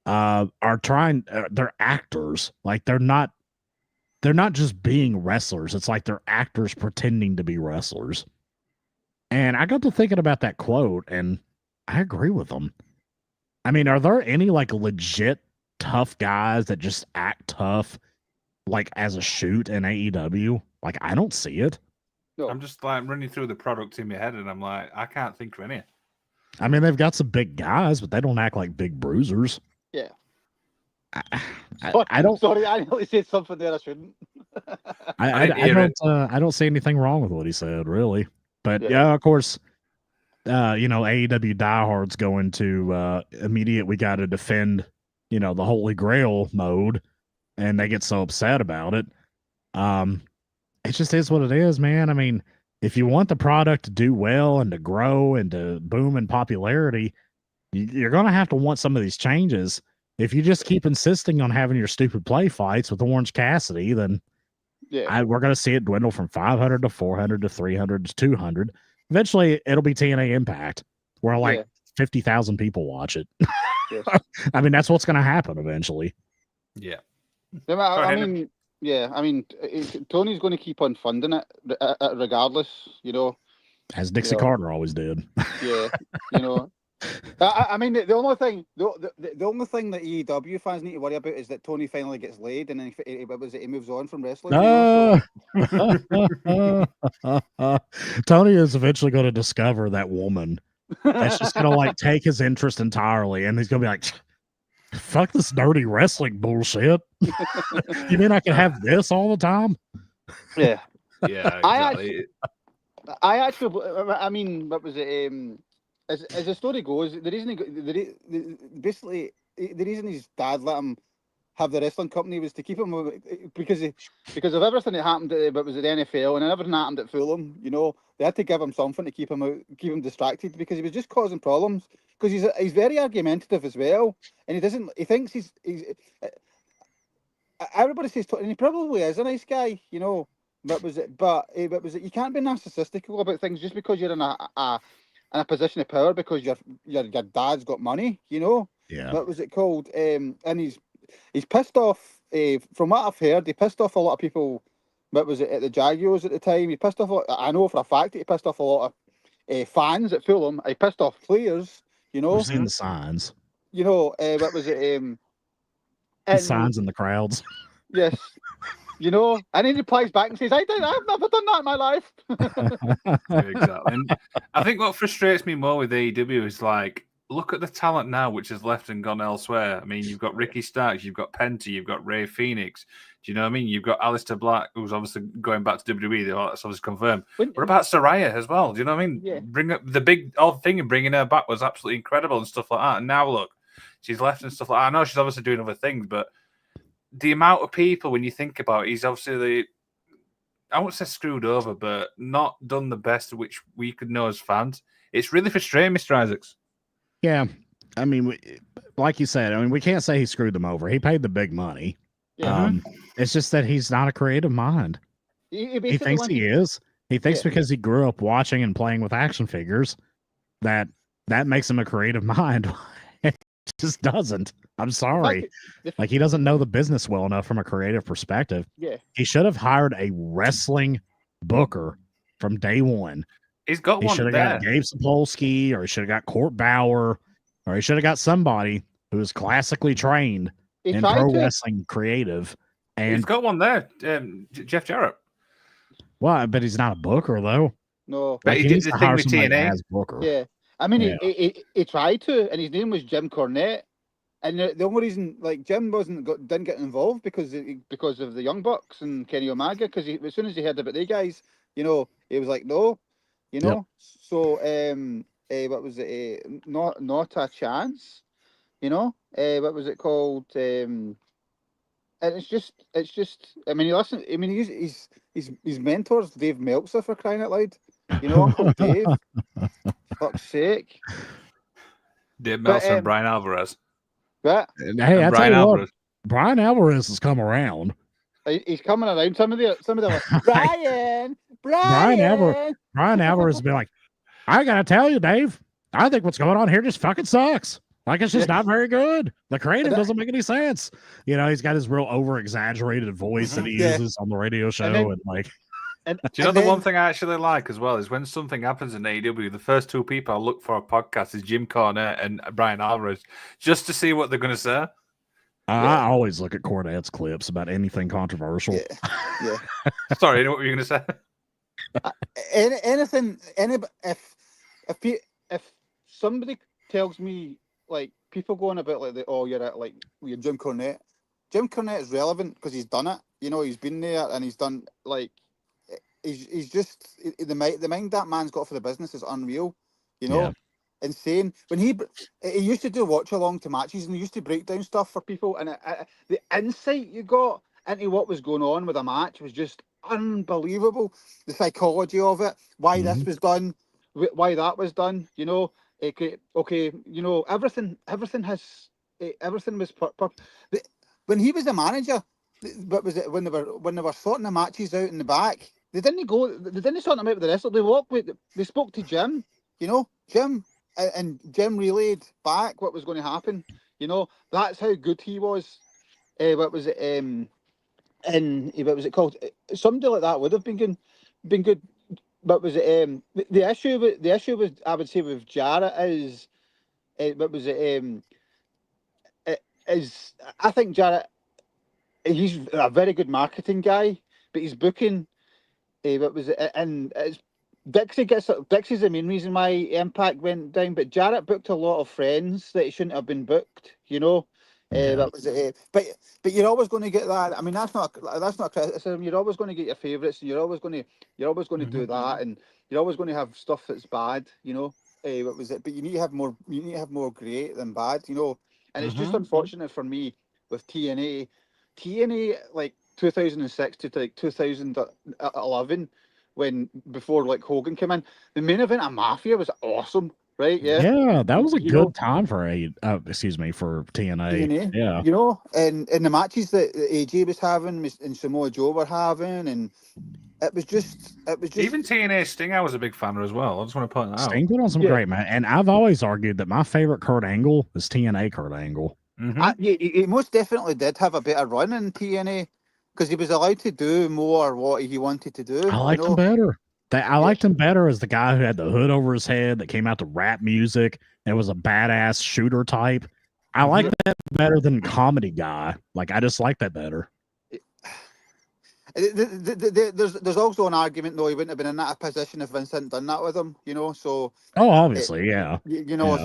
are trying. They're actors. Like they're not just being wrestlers. It's like they're actors pretending to be wrestlers. And I got to thinking about that quote, and I agree with them. I mean, are there any like legit tough guys that just act tough, like as a shoot in AEW? Like, I don't see it. No. I'm just like running through the product in my head, and I'm like, I can't think of any. I mean, they've got some big guys, but they don't act like big bruisers. Yeah. I don't. Sorry, I nearly said something there I shouldn't. I don't see anything wrong with what he said, really. But yeah, of course, AEW diehards go into immediate. We got to defend, the Holy Grail mode, and they get so upset about it. It just is what it is, man. I mean, if you want the product to do well and to grow and to boom in popularity, you're going to have to want some of these changes. If you just keep insisting on having your stupid play fights with Orange Cassidy, then we're going to see it dwindle from 500 to 400 to 300 to 200. Eventually, it'll be TNA Impact, where 50,000 people watch it. Yes. I mean, that's what's going to happen eventually. Yeah. I mean, Tony's going to keep on funding it regardless, As Dixie Carter always did. Yeah, I mean, the only thing that AEW fans need to worry about is that Tony finally gets laid, and then he moves on from wrestling. Tony is eventually going to discover that woman that's just going to take his interest entirely, and he's going to be like, "Fuck this dirty wrestling bullshit." You mean I can have this all the time? Yeah, yeah. Exactly. I mean, what was it? As the story goes, the reason his dad let him have the wrestling company was to keep him because of everything that happened at the NFL and everything that happened at Fulham. They had to give him something to keep him distracted because he was just causing problems. Because he's very argumentative as well, and he thinks he's everybody says, and he probably is a nice guy, But you can't be narcissistical about things just because you're in a position of power because your dad's got money, Yeah. What was it called? And he's pissed off. From what I've heard, he pissed off a lot of people. What was it at the Jaguars at the time? He pissed off. I know for a fact that he pissed off a lot of fans at Fulham. He pissed off players. We've seen the signs. What was it? The signs in the crowds. Yes. And then he replies back and says, I've never done that in my life. Exactly. And I think what frustrates me more with AEW is look at the talent now, which has left and gone elsewhere. I mean, you've got Ricky Starks, you've got Penta, you've got Ray Phoenix. Do you know what I mean? You've got Aleister Black, who's obviously going back to WWE. That's obviously confirmed. What about Saraya as well? Do you know what I mean? Yeah. Bring up the big old thing and bringing her back was absolutely incredible and stuff like that. And now look, she's left and stuff like that. I know she's obviously doing other things, but the amount of people, when you think about it, he's obviously I won't say screwed over, but not done the best which we could know as fans. It's really frustrating, Mr. Isaacs. Yeah. I mean, like you said, I mean, we can't say he screwed them over. He paid the big money. Yeah. It's just that he's not a creative mind. He basically thinks went- he is. He thinks Yeah. because he grew up watching and playing with action figures that makes him a creative mind. It just doesn't. I'm sorry. Like, he doesn't know the business well enough from a creative perspective. Yeah. He should have hired a wrestling booker from day one. He's got He one should have there. got Gabe Sapolsky, or he should have got Court Bauer, or he should have got somebody who is classically trained He in tried pro to. wrestling creative. He's And got one there, Jeff Jarrett. well, but he's not a booker though. No. But Like, he did needs the to thing hire with somebody TNA. as booker. Yeah. I mean, Yeah. he tried to, and his name was Jim Cornette. And the only reason, like, Jim didn't get involved because of the Young Bucks and Kenny Omega, because as soon as he heard about the guys, he was like, no, Yep. So, what was it? Not a chance, what was it called? And it's just. I mean, his mentor's Dave Meltzer, for crying out loud. Uncle Dave. Fuck's sake. Dave But, Meltzer and Brian Alvarez. But And hey, I And tell Brian you what, Alvarez. Brian Alvarez has come around. he's coming around. Some of them are, Brian. Brian Alvarez has been like, I gotta tell you, Dave, I think what's going on here just fucking sucks. Like, it's just not very good. The creative doesn't make any sense. He's got his real over exaggerated voice that he Yeah. uses on the radio show, then- and like, And, Do you know and the then- one thing I actually like as well is when something happens in AEW, the first two people I look for a podcast is Jim Cornette and Brian Alvarez, just to see what they're going to say. I always look at Cornette's clips about anything controversial. Yeah. Sorry, you know what were you going to say? If somebody tells me, like, people going about like you're Jim Cornette. Jim Cornette is relevant because he's done it. He's been there and he's done, like, he's just the mind that man's got for the business is unreal. Yeah. Insane. When he used to do watch along to matches and he used to break down stuff for people, and the insight you got into what was going on with a match was just unbelievable. The psychology of it, why this was done, why that was done. Okay. Everything was when he was a manager. What was it when they were sorting the matches out in the back? They didn't sort them out with the wrestler. They spoke to Jim. Jim. And Jim relayed back what was going to happen. That's how good he was. What was it? And what was it called? Somebody like that would have been good. What was it? The issue was, I would say, with Jarrett is what was it? Is I think Jarrett, he's a very good marketing guy, but he's booking. What was it? And it's. Dixie's the main reason why Impact went down, but Jarrett booked a lot of friends that he shouldn't have been booked. That was it. But you're always going to get that. I mean, that's not criticism. You're always going to get your favourites, and you're always going to do that, and you're always going to have stuff that's bad. What was it? But you need to have more. You need to have more great than bad. And it's just unfortunate for me with TNA. TNA, like 2006 to like 2011. Before like Hogan came in, the main event of Mafia was awesome, right? Yeah, that was a good time for for TNA. Yeah, and the matches that AJ was having and Samoa Joe were having, and it was just Even TNA Sting, I was a big fan of as well. I just want to point that out. Sting put on some great man, and I've always argued that my favorite Kurt Angle is TNA Kurt Angle. He most definitely did have a better run in TNA. Because he was allowed to do more what he wanted to do. I liked him better. I liked him better as the guy who had the hood over his head that came out to rap music and was a badass shooter type. I like that better than comedy guy. Like, I just like that better. There's also an argument, though, he wouldn't have been in that position if Vince hadn't done that with him, so... Oh, obviously, yeah.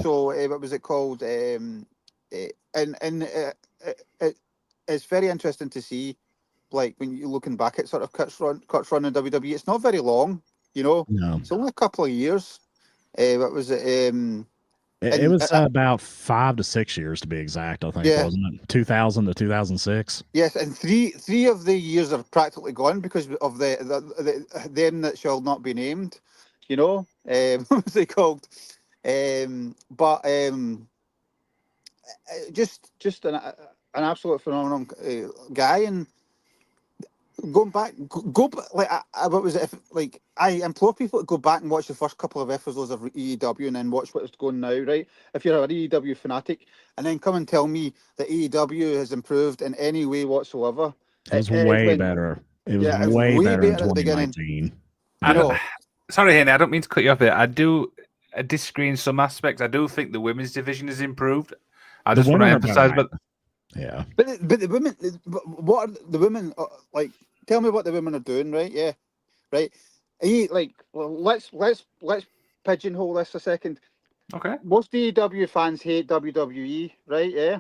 So what was it called? It's very interesting to see, like, when you're looking back at sort of Kurt's run in WWE, it's not very long, No. It's only a couple of years. What was it? It And, was about 5 to 6 years to be exact, I think, Yeah. wasn't it? 2000 to 2006. Yes, and three of the years are practically gone because of the them that shall not be named. You know, what was they called? But just an absolute phenomenal guy, and going back, like what was it? If, like I implore people to go back and watch the first couple of episodes of EEW and then watch what's going now. Right, if you're an EEW fanatic, and then come and tell me that AEW has improved in any way whatsoever. It was It way went- better. It was yeah, it was way way better in better at the beginning. 2019. I You don't- know, Sorry, Henry, I don't mean to cut you off there. I disagree in some aspects. I do think the women's division has improved. I The just want to women are emphasize, better. but Yeah. but the women, what are the women like? Tell me what the women are doing, right? Yeah, right. Well, let's pigeonhole this a second. okay. Most AEW fans hate WWE, right? Yeah,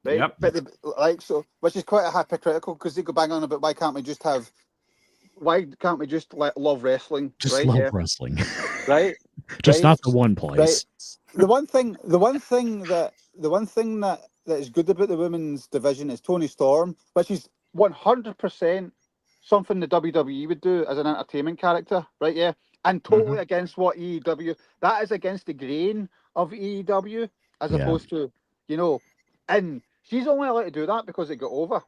right. Yep. But so, which is quite a hypocritical because they go bang on about why can't we just love wrestling, Just right? love Yeah, wrestling. right. Just Right. not the one place. The one thing that is good about the women's division is Tony Storm, which is 100% something the WWE would do as an entertainment character, right? Yeah, and totally against what EEW. That is against the grain of EEW, as Yeah. opposed to, and she's only allowed to do that because it got over,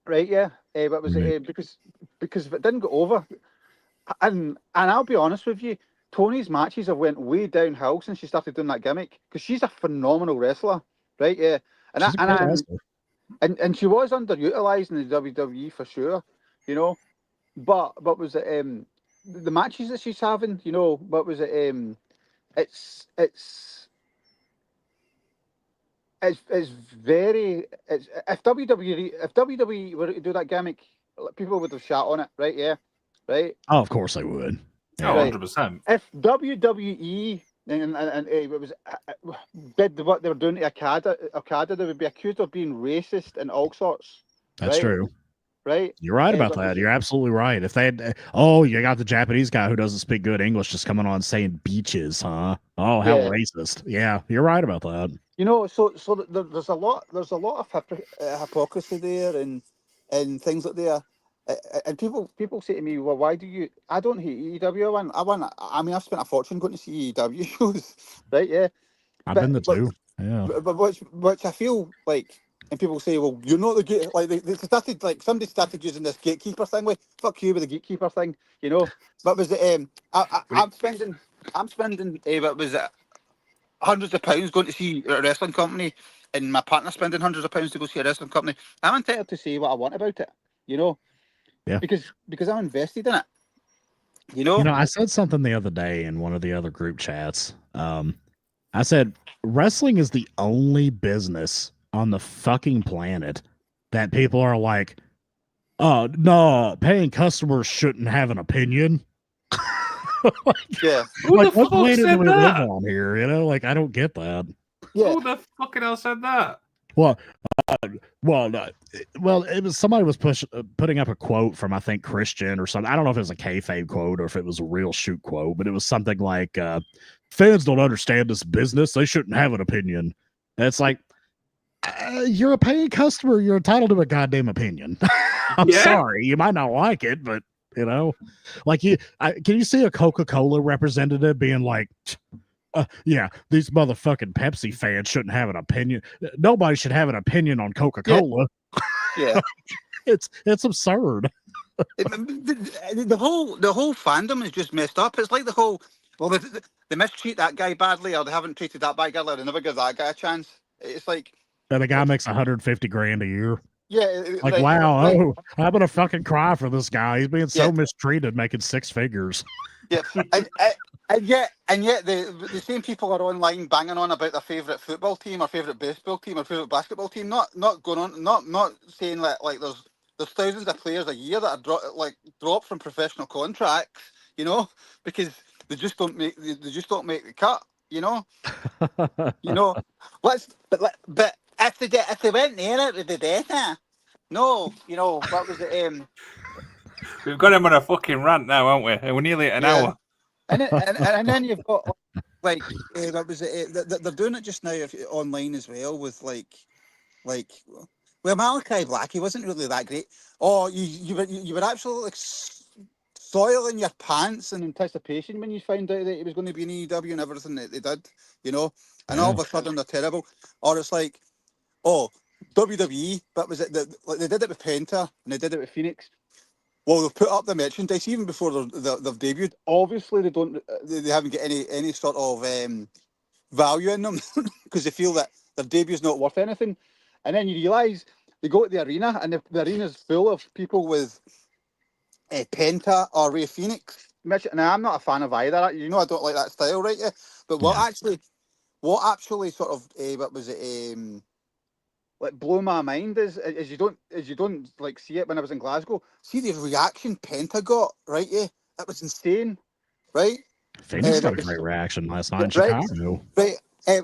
right? Yeah, but was Right. it because if it didn't go over, and I'll be honest with you, Tony's matches have went way downhill since she started doing that gimmick because she's a phenomenal wrestler, right? Yeah, and She's a great wrestler. and she was underutilized in the WWE for sure, But was it the matches that she's having? What was it? It's very if WWE were to do that gimmick, people would have shot on it, right? Yeah, right. Oh, of course they would. Oh, Right. 100%. If WWE and it was did what they were doing to Okada, they would be accused of being racist and all sorts. That's Right. true. Right? You're right about but- that. You're absolutely right. If they had, you got the Japanese guy who doesn't speak good English just coming on saying beaches, huh? Oh, how Yeah. racist. Yeah, you're right about that. So there's a lot of hypocrisy there and things like that. And people say to me, well, why do you? I don't hate EEW. I mean, I've spent a fortune going to see EEW shows, right? Yeah. I've But- been the but- two. Yeah. But which I feel like, and people say, well, you're not the gate. Like they started, like somebody started using this gatekeeper thing. Like, fuck you with the gatekeeper thing, But was it? I'm spending. What was it? Hundreds of pounds going to see a wrestling company, and my partner spending hundreds of pounds to go see a wrestling company. I'm entitled to say what I want about it, Yeah. Because I'm invested in it, I said something the other day in one of the other group chats. I said wrestling is the only business on the fucking planet that people are like, oh no, paying customers shouldn't have an opinion. Yeah, Who Like, the what fuck planet do said we live that? on here? Like, I don't get that. yeah. Who the fucking hell said that? Well, it was somebody was putting up a quote from I think Christian or something. I don't know if it was a kayfabe quote or if it was a real shoot quote, but it was something like, "Fans don't understand this business; they shouldn't have an opinion." And it's like, you're a paying customer; you're entitled to a goddamn opinion. I'm Yeah. sorry, you might not like it, but like can you see a Coca-Cola representative being like? Yeah, these motherfucking Pepsi fans shouldn't have an opinion. Nobody should have an opinion on Coca-Cola. Yeah. It's absurd. The whole fandom is just messed up. It's like the whole they mistreat that guy badly, or they haven't treated that guy badly, or they never give that guy a chance. It's like, And the guy makes 150 grand a year. yeah, Like, wow, I'm gonna fucking cry for this guy. He's being so Yeah. mistreated, making six figures. yeah, and yet the same people are online banging on about their favorite football team, or favorite baseball team, or favorite basketball team. Not going on, not saying that like there's thousands of players a year that are dropped from professional contracts, because they just don't make the cut, But if they went there, it would be better. No, what was it? We've got him on a fucking rant now, haven't we? And we're nearly at an hour. And then you've got like that was it. They're doing it just now online as well with like well, Malachi Black, he wasn't really that great. Oh, you were absolutely like soiling your pants in anticipation when you found out that he was going to be in AEW and everything that they did, you know. And all of a sudden they're terrible. Or it's like, oh, WWE, but was it like they did it with Penta and they did it with Phoenix. Well, they've put up the merchandise even before they've debuted. Obviously, they haven't got any sort of value in them because they feel that their debut's not worth anything. And then you realise they go to the arena and the arena's full of people with Penta or Ray Phoenix. Now, I'm not a fan of either. You know, I don't like that style, right? Yeah. But what actually sort of what was it? Like blew my mind is you don't like see it when I was in Glasgow. See the reaction Penta got, right? Yeah, that was insane, right? Phoenix got a great reaction last night in Right. Chicago. Right. It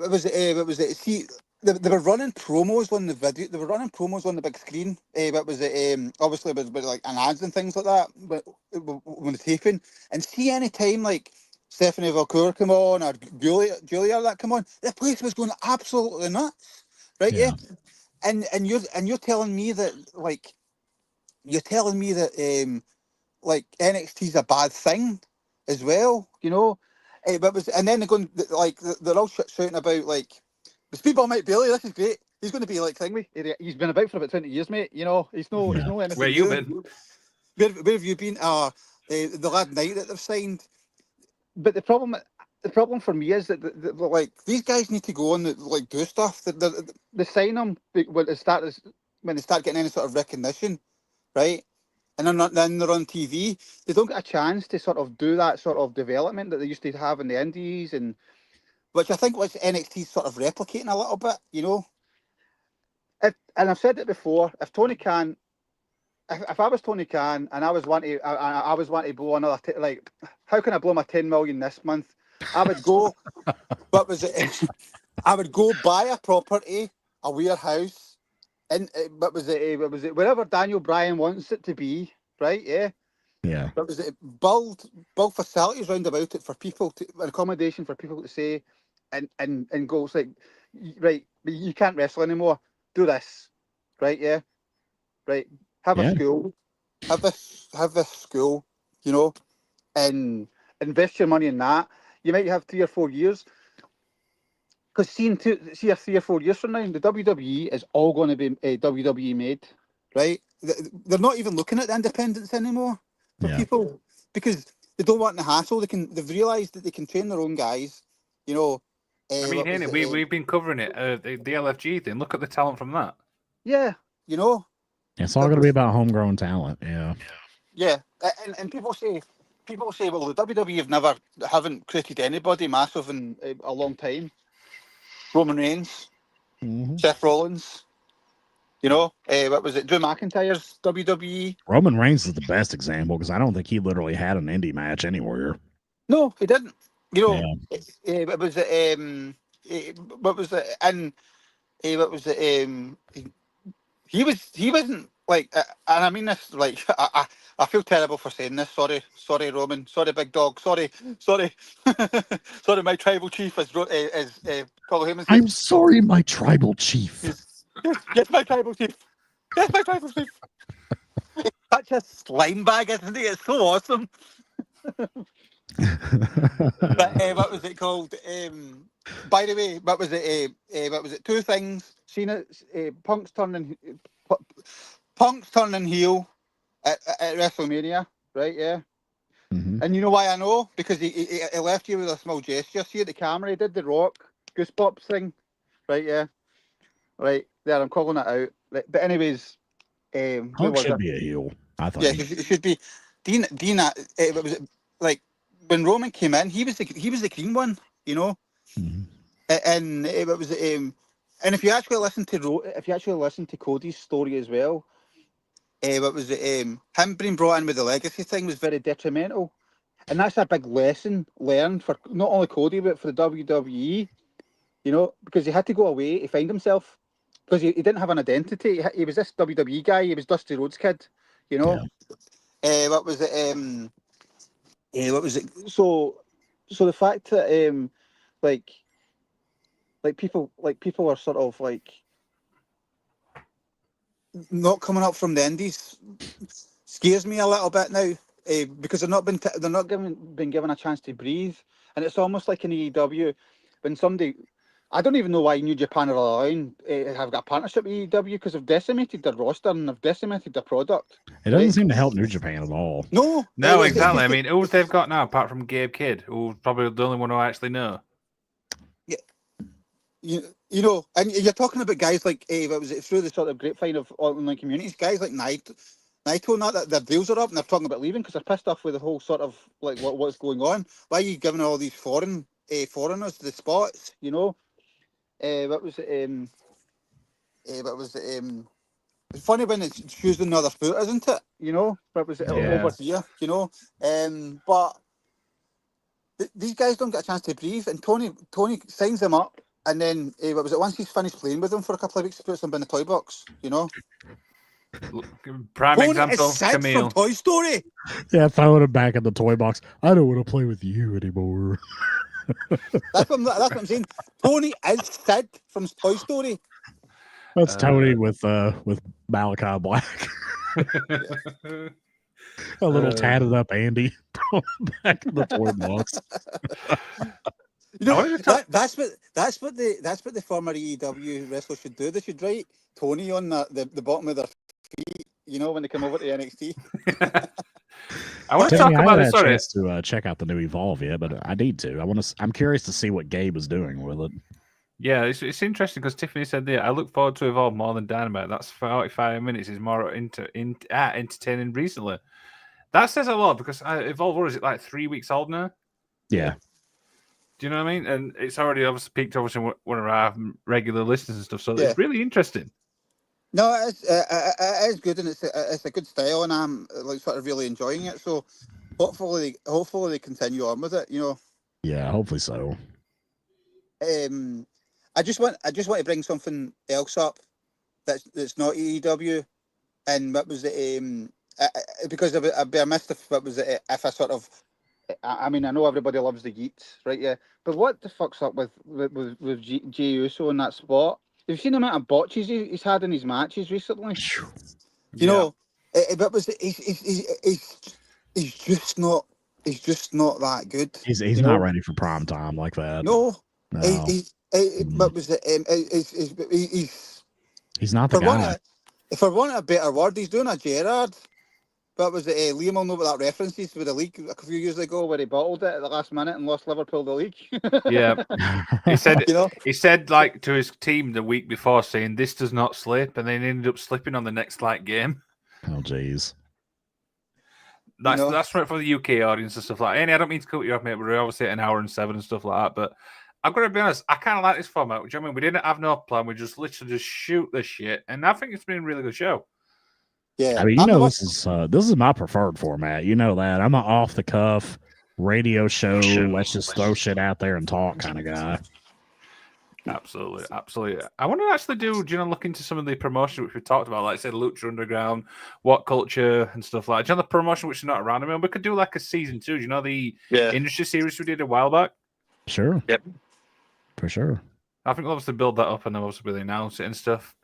was see. They were running promos on the video. They were running promos on the big screen. What was it? Obviously, it was like an ads and things like that. But when the taping, and see any time like Stephanie Valcour come on or Julia that come on, the place was going absolutely nuts, right? Yeah. And you're telling me that like like NXT's a bad thing as well, you know? But and then they're going like they're all shouting about like the Speedball Mike Bailey. This is great. He's going to be like thingy. He's been about for about 20 years, mate. You know, he's no anything. Where you been? Where have you been? The lad Knight that they've signed. But the problem for me is that like these guys need to go on like do stuff. They sign them when they start getting any sort of recognition, right? And then they're on TV. They don't get a chance to sort of do that sort of development that they used to have in the Indies, and which I think was NXT sort of replicating a little bit, you know. And I've said it before. If Tony Khan, if I was Tony Khan and I was wanting to blow another like, how can I blow my 10 million this month? I would go. What was it? I would go buy a property, a warehouse. And what was it? Wherever Daniel Bryan wants it to be, right? Yeah. Yeah. But was it build facilities round about it for people to accommodation for people to stay, and go. It's like, right, you can't wrestle anymore. Do this, right? Yeah, right. Have a school, have this school, you know, and invest your money in that. You might have 3 or 4 years. Because see 3 or 4 years from now, the WWE is all going to be WWE made, right? They're not even looking at the independents anymore for people because they don't want the hassle. They've realised that they can train their own guys, you know. I mean, Haney, we've been covering it, the LFG thing. Look at the talent from that. Yeah, you know. It's all going to be about homegrown talent. Yeah. Yeah, and people say, well, the WWE haven't created anybody massive in a long time. Roman Reigns, Seth Rollins, you know, what was it? Drew McIntyre's WWE. Roman Reigns is the best example because I don't think he literally had an indie match anywhere. No, he didn't. You know, what was it? What was it? And what was it? He wasn't like, and I mean this like, I feel terrible for saying this. Sorry, Roman. Sorry, big dog. Sorry, sorry, my tribal chief is Paul Heyman. I'm sorry, my tribal chief. Yes, my tribal chief. Yes, my tribal chief. Such a slime bag, isn't he? It's so awesome. But what was it called? By the way, what was it? What was it? Two things. Cena, Punk's turning heel at WrestleMania, right? Yeah. And you know why I know? Because he left you with a small gesture. See at the camera, he did the Rock Goosebumps thing, right? Yeah. Right there, I'm calling it out. But anyways, Punk should be a heel. I thought. Yeah, he should be. Dean. What was it like when Roman came in? He was the green one, you know. And what was it? And if you actually listen to Cody's story as well, what was it? Him being brought in with the legacy thing was very detrimental, and that's a big lesson learned for not only Cody but for the WWE. You know, because he had to go away to find himself because he didn't have an identity. He was this WWE guy. He was Dusty Rhodes' kid. You know. Yeah. What was it? What was it? So the fact that like people are sort of like not coming up from the indies scares me a little bit now, because they're not been given a chance to breathe, and it's almost like an AEW when somebody. I don't even know why New Japan are allowing have got a partnership with AEW, because they've decimated their roster and they've decimated their product. It doesn't Right. seem to help New Japan at all. No, No, it's exactly. I just- mean, who they've got now apart from Gabe Kidd, who's probably the only one who I actually know. you know, and you're talking about guys like what was it, through the sort of grapevine of online communities, guys like Naito and that their deals are up and they're talking about leaving because they're pissed off with the whole sort of like what's going on. Why are you giving all these foreigners the spots? You know, what was it? What was it? It's funny when it's choosing another foot, isn't it? You know, what was it Yeah. over here? You know, but these guys don't get a chance to breathe, and Tony signs them up. And then, what was it? Once he's finished playing with them for a couple of weeks, he puts them in the toy box. You know, Prime Tony example, is Sid Camille. from Toy Story. Yeah, throwing him back in the toy box. I don't want to play with you anymore. That's what I'm saying. Tony is Sid from Toy Story. That's Tony with Malachi Black. A little tatted up Andy back in the toy box. You know, I wanted to talk- that's what the former AEW wrestlers should do. They should write Tony on the bottom of their feet. You know, when they come over to NXT. I want to Timmy, talk I about haven't this. had a Sorry. chance to check out the new Evolve yet, but I need to. I'm curious to see what Gabe is doing with it. Yeah, it's interesting because Tiffany said there, I look forward to Evolve more than Dynamite. That's 45 minutes is more entertaining recently. That says a lot because Evolve, what is it, like 3 weeks old now? Yeah. Do you know what I mean? And it's already obviously peaked obviously one of our regular listeners and stuff. So Yeah. it's really interesting. No, it is good, and it's a good style, and I'm like sort of really enjoying it. So hopefully they continue on with it. You know. Yeah, hopefully so. I just want to bring something else up that's not AEW, and what was it? Because I'd be amiss if what was it if I sort of. I mean, I know everybody loves the Yeats, right? Yeah, but what the fuck's up with Jey Uso in that spot? You've seen the amount of botches he's had in his matches recently. You know, but was he's just not that good. He's you not know? ready for prime time like that. No, No. what was it? He's not the guy. For want of a better word, he's doing a Gerard. What was it? Liam will know what that reference is with the league a few years ago where he bottled it at the last minute and lost Liverpool the league. Yeah. He said You know? he said like to his team the week before saying this does not slip, and then he ended up slipping on the next like game. Oh, jeez. That's right for the UK audience and stuff like that. And I don't mean to cut you off, mate, but we're obviously at an hour and 7 and stuff like that. But I've got to be honest, I kind of like this format. Do you know what I mean? We didn't have no plan. We just literally just shoot the shit. And I think it's been a really good show. Yeah. I mean, this is my preferred format. You know that. I'm an off the cuff radio show. Let's just throw shit out there and talk kind of guy. Absolutely, absolutely. I want to actually look into some of the promotion which we talked about, like I said, Lucha Underground, What Culture, and stuff like that. Do you know the promotion which is not around? I mean, we could do like a season 2. Do you know the industry series we did a while back? Sure. Yep. For sure. I think we'll obviously build that up and then obviously really announce it and stuff.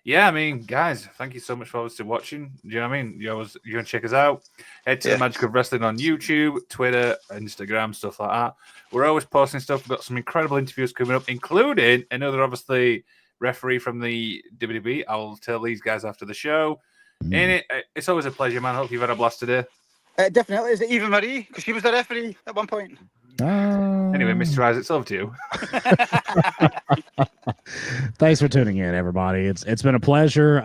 Yeah, I mean, guys, thank you so much for obviously watching. Do you know what I mean? You can check us out. Head to the Magic of Wrestling on YouTube, Twitter, Instagram, stuff like that. We're always posting stuff. We've got some incredible interviews coming up, including another, obviously, referee from the WWE. I'll tell these guys after the show. And it's always a pleasure, man. I hope you've had a blast today. Definitely. Is it Eva Marie? Because she was the referee at one point. Anyway, Mr. Isaac, over to you. Thanks for tuning in, everybody. It's been a pleasure.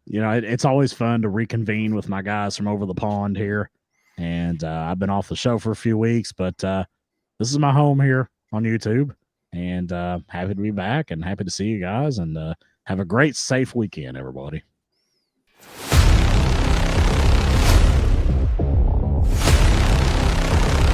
It's always fun to reconvene with my guys from over the pond here. And I've been off the show for a few weeks, but this is my home here on YouTube. And happy to be back and happy to see you guys. And have a great, safe weekend, everybody.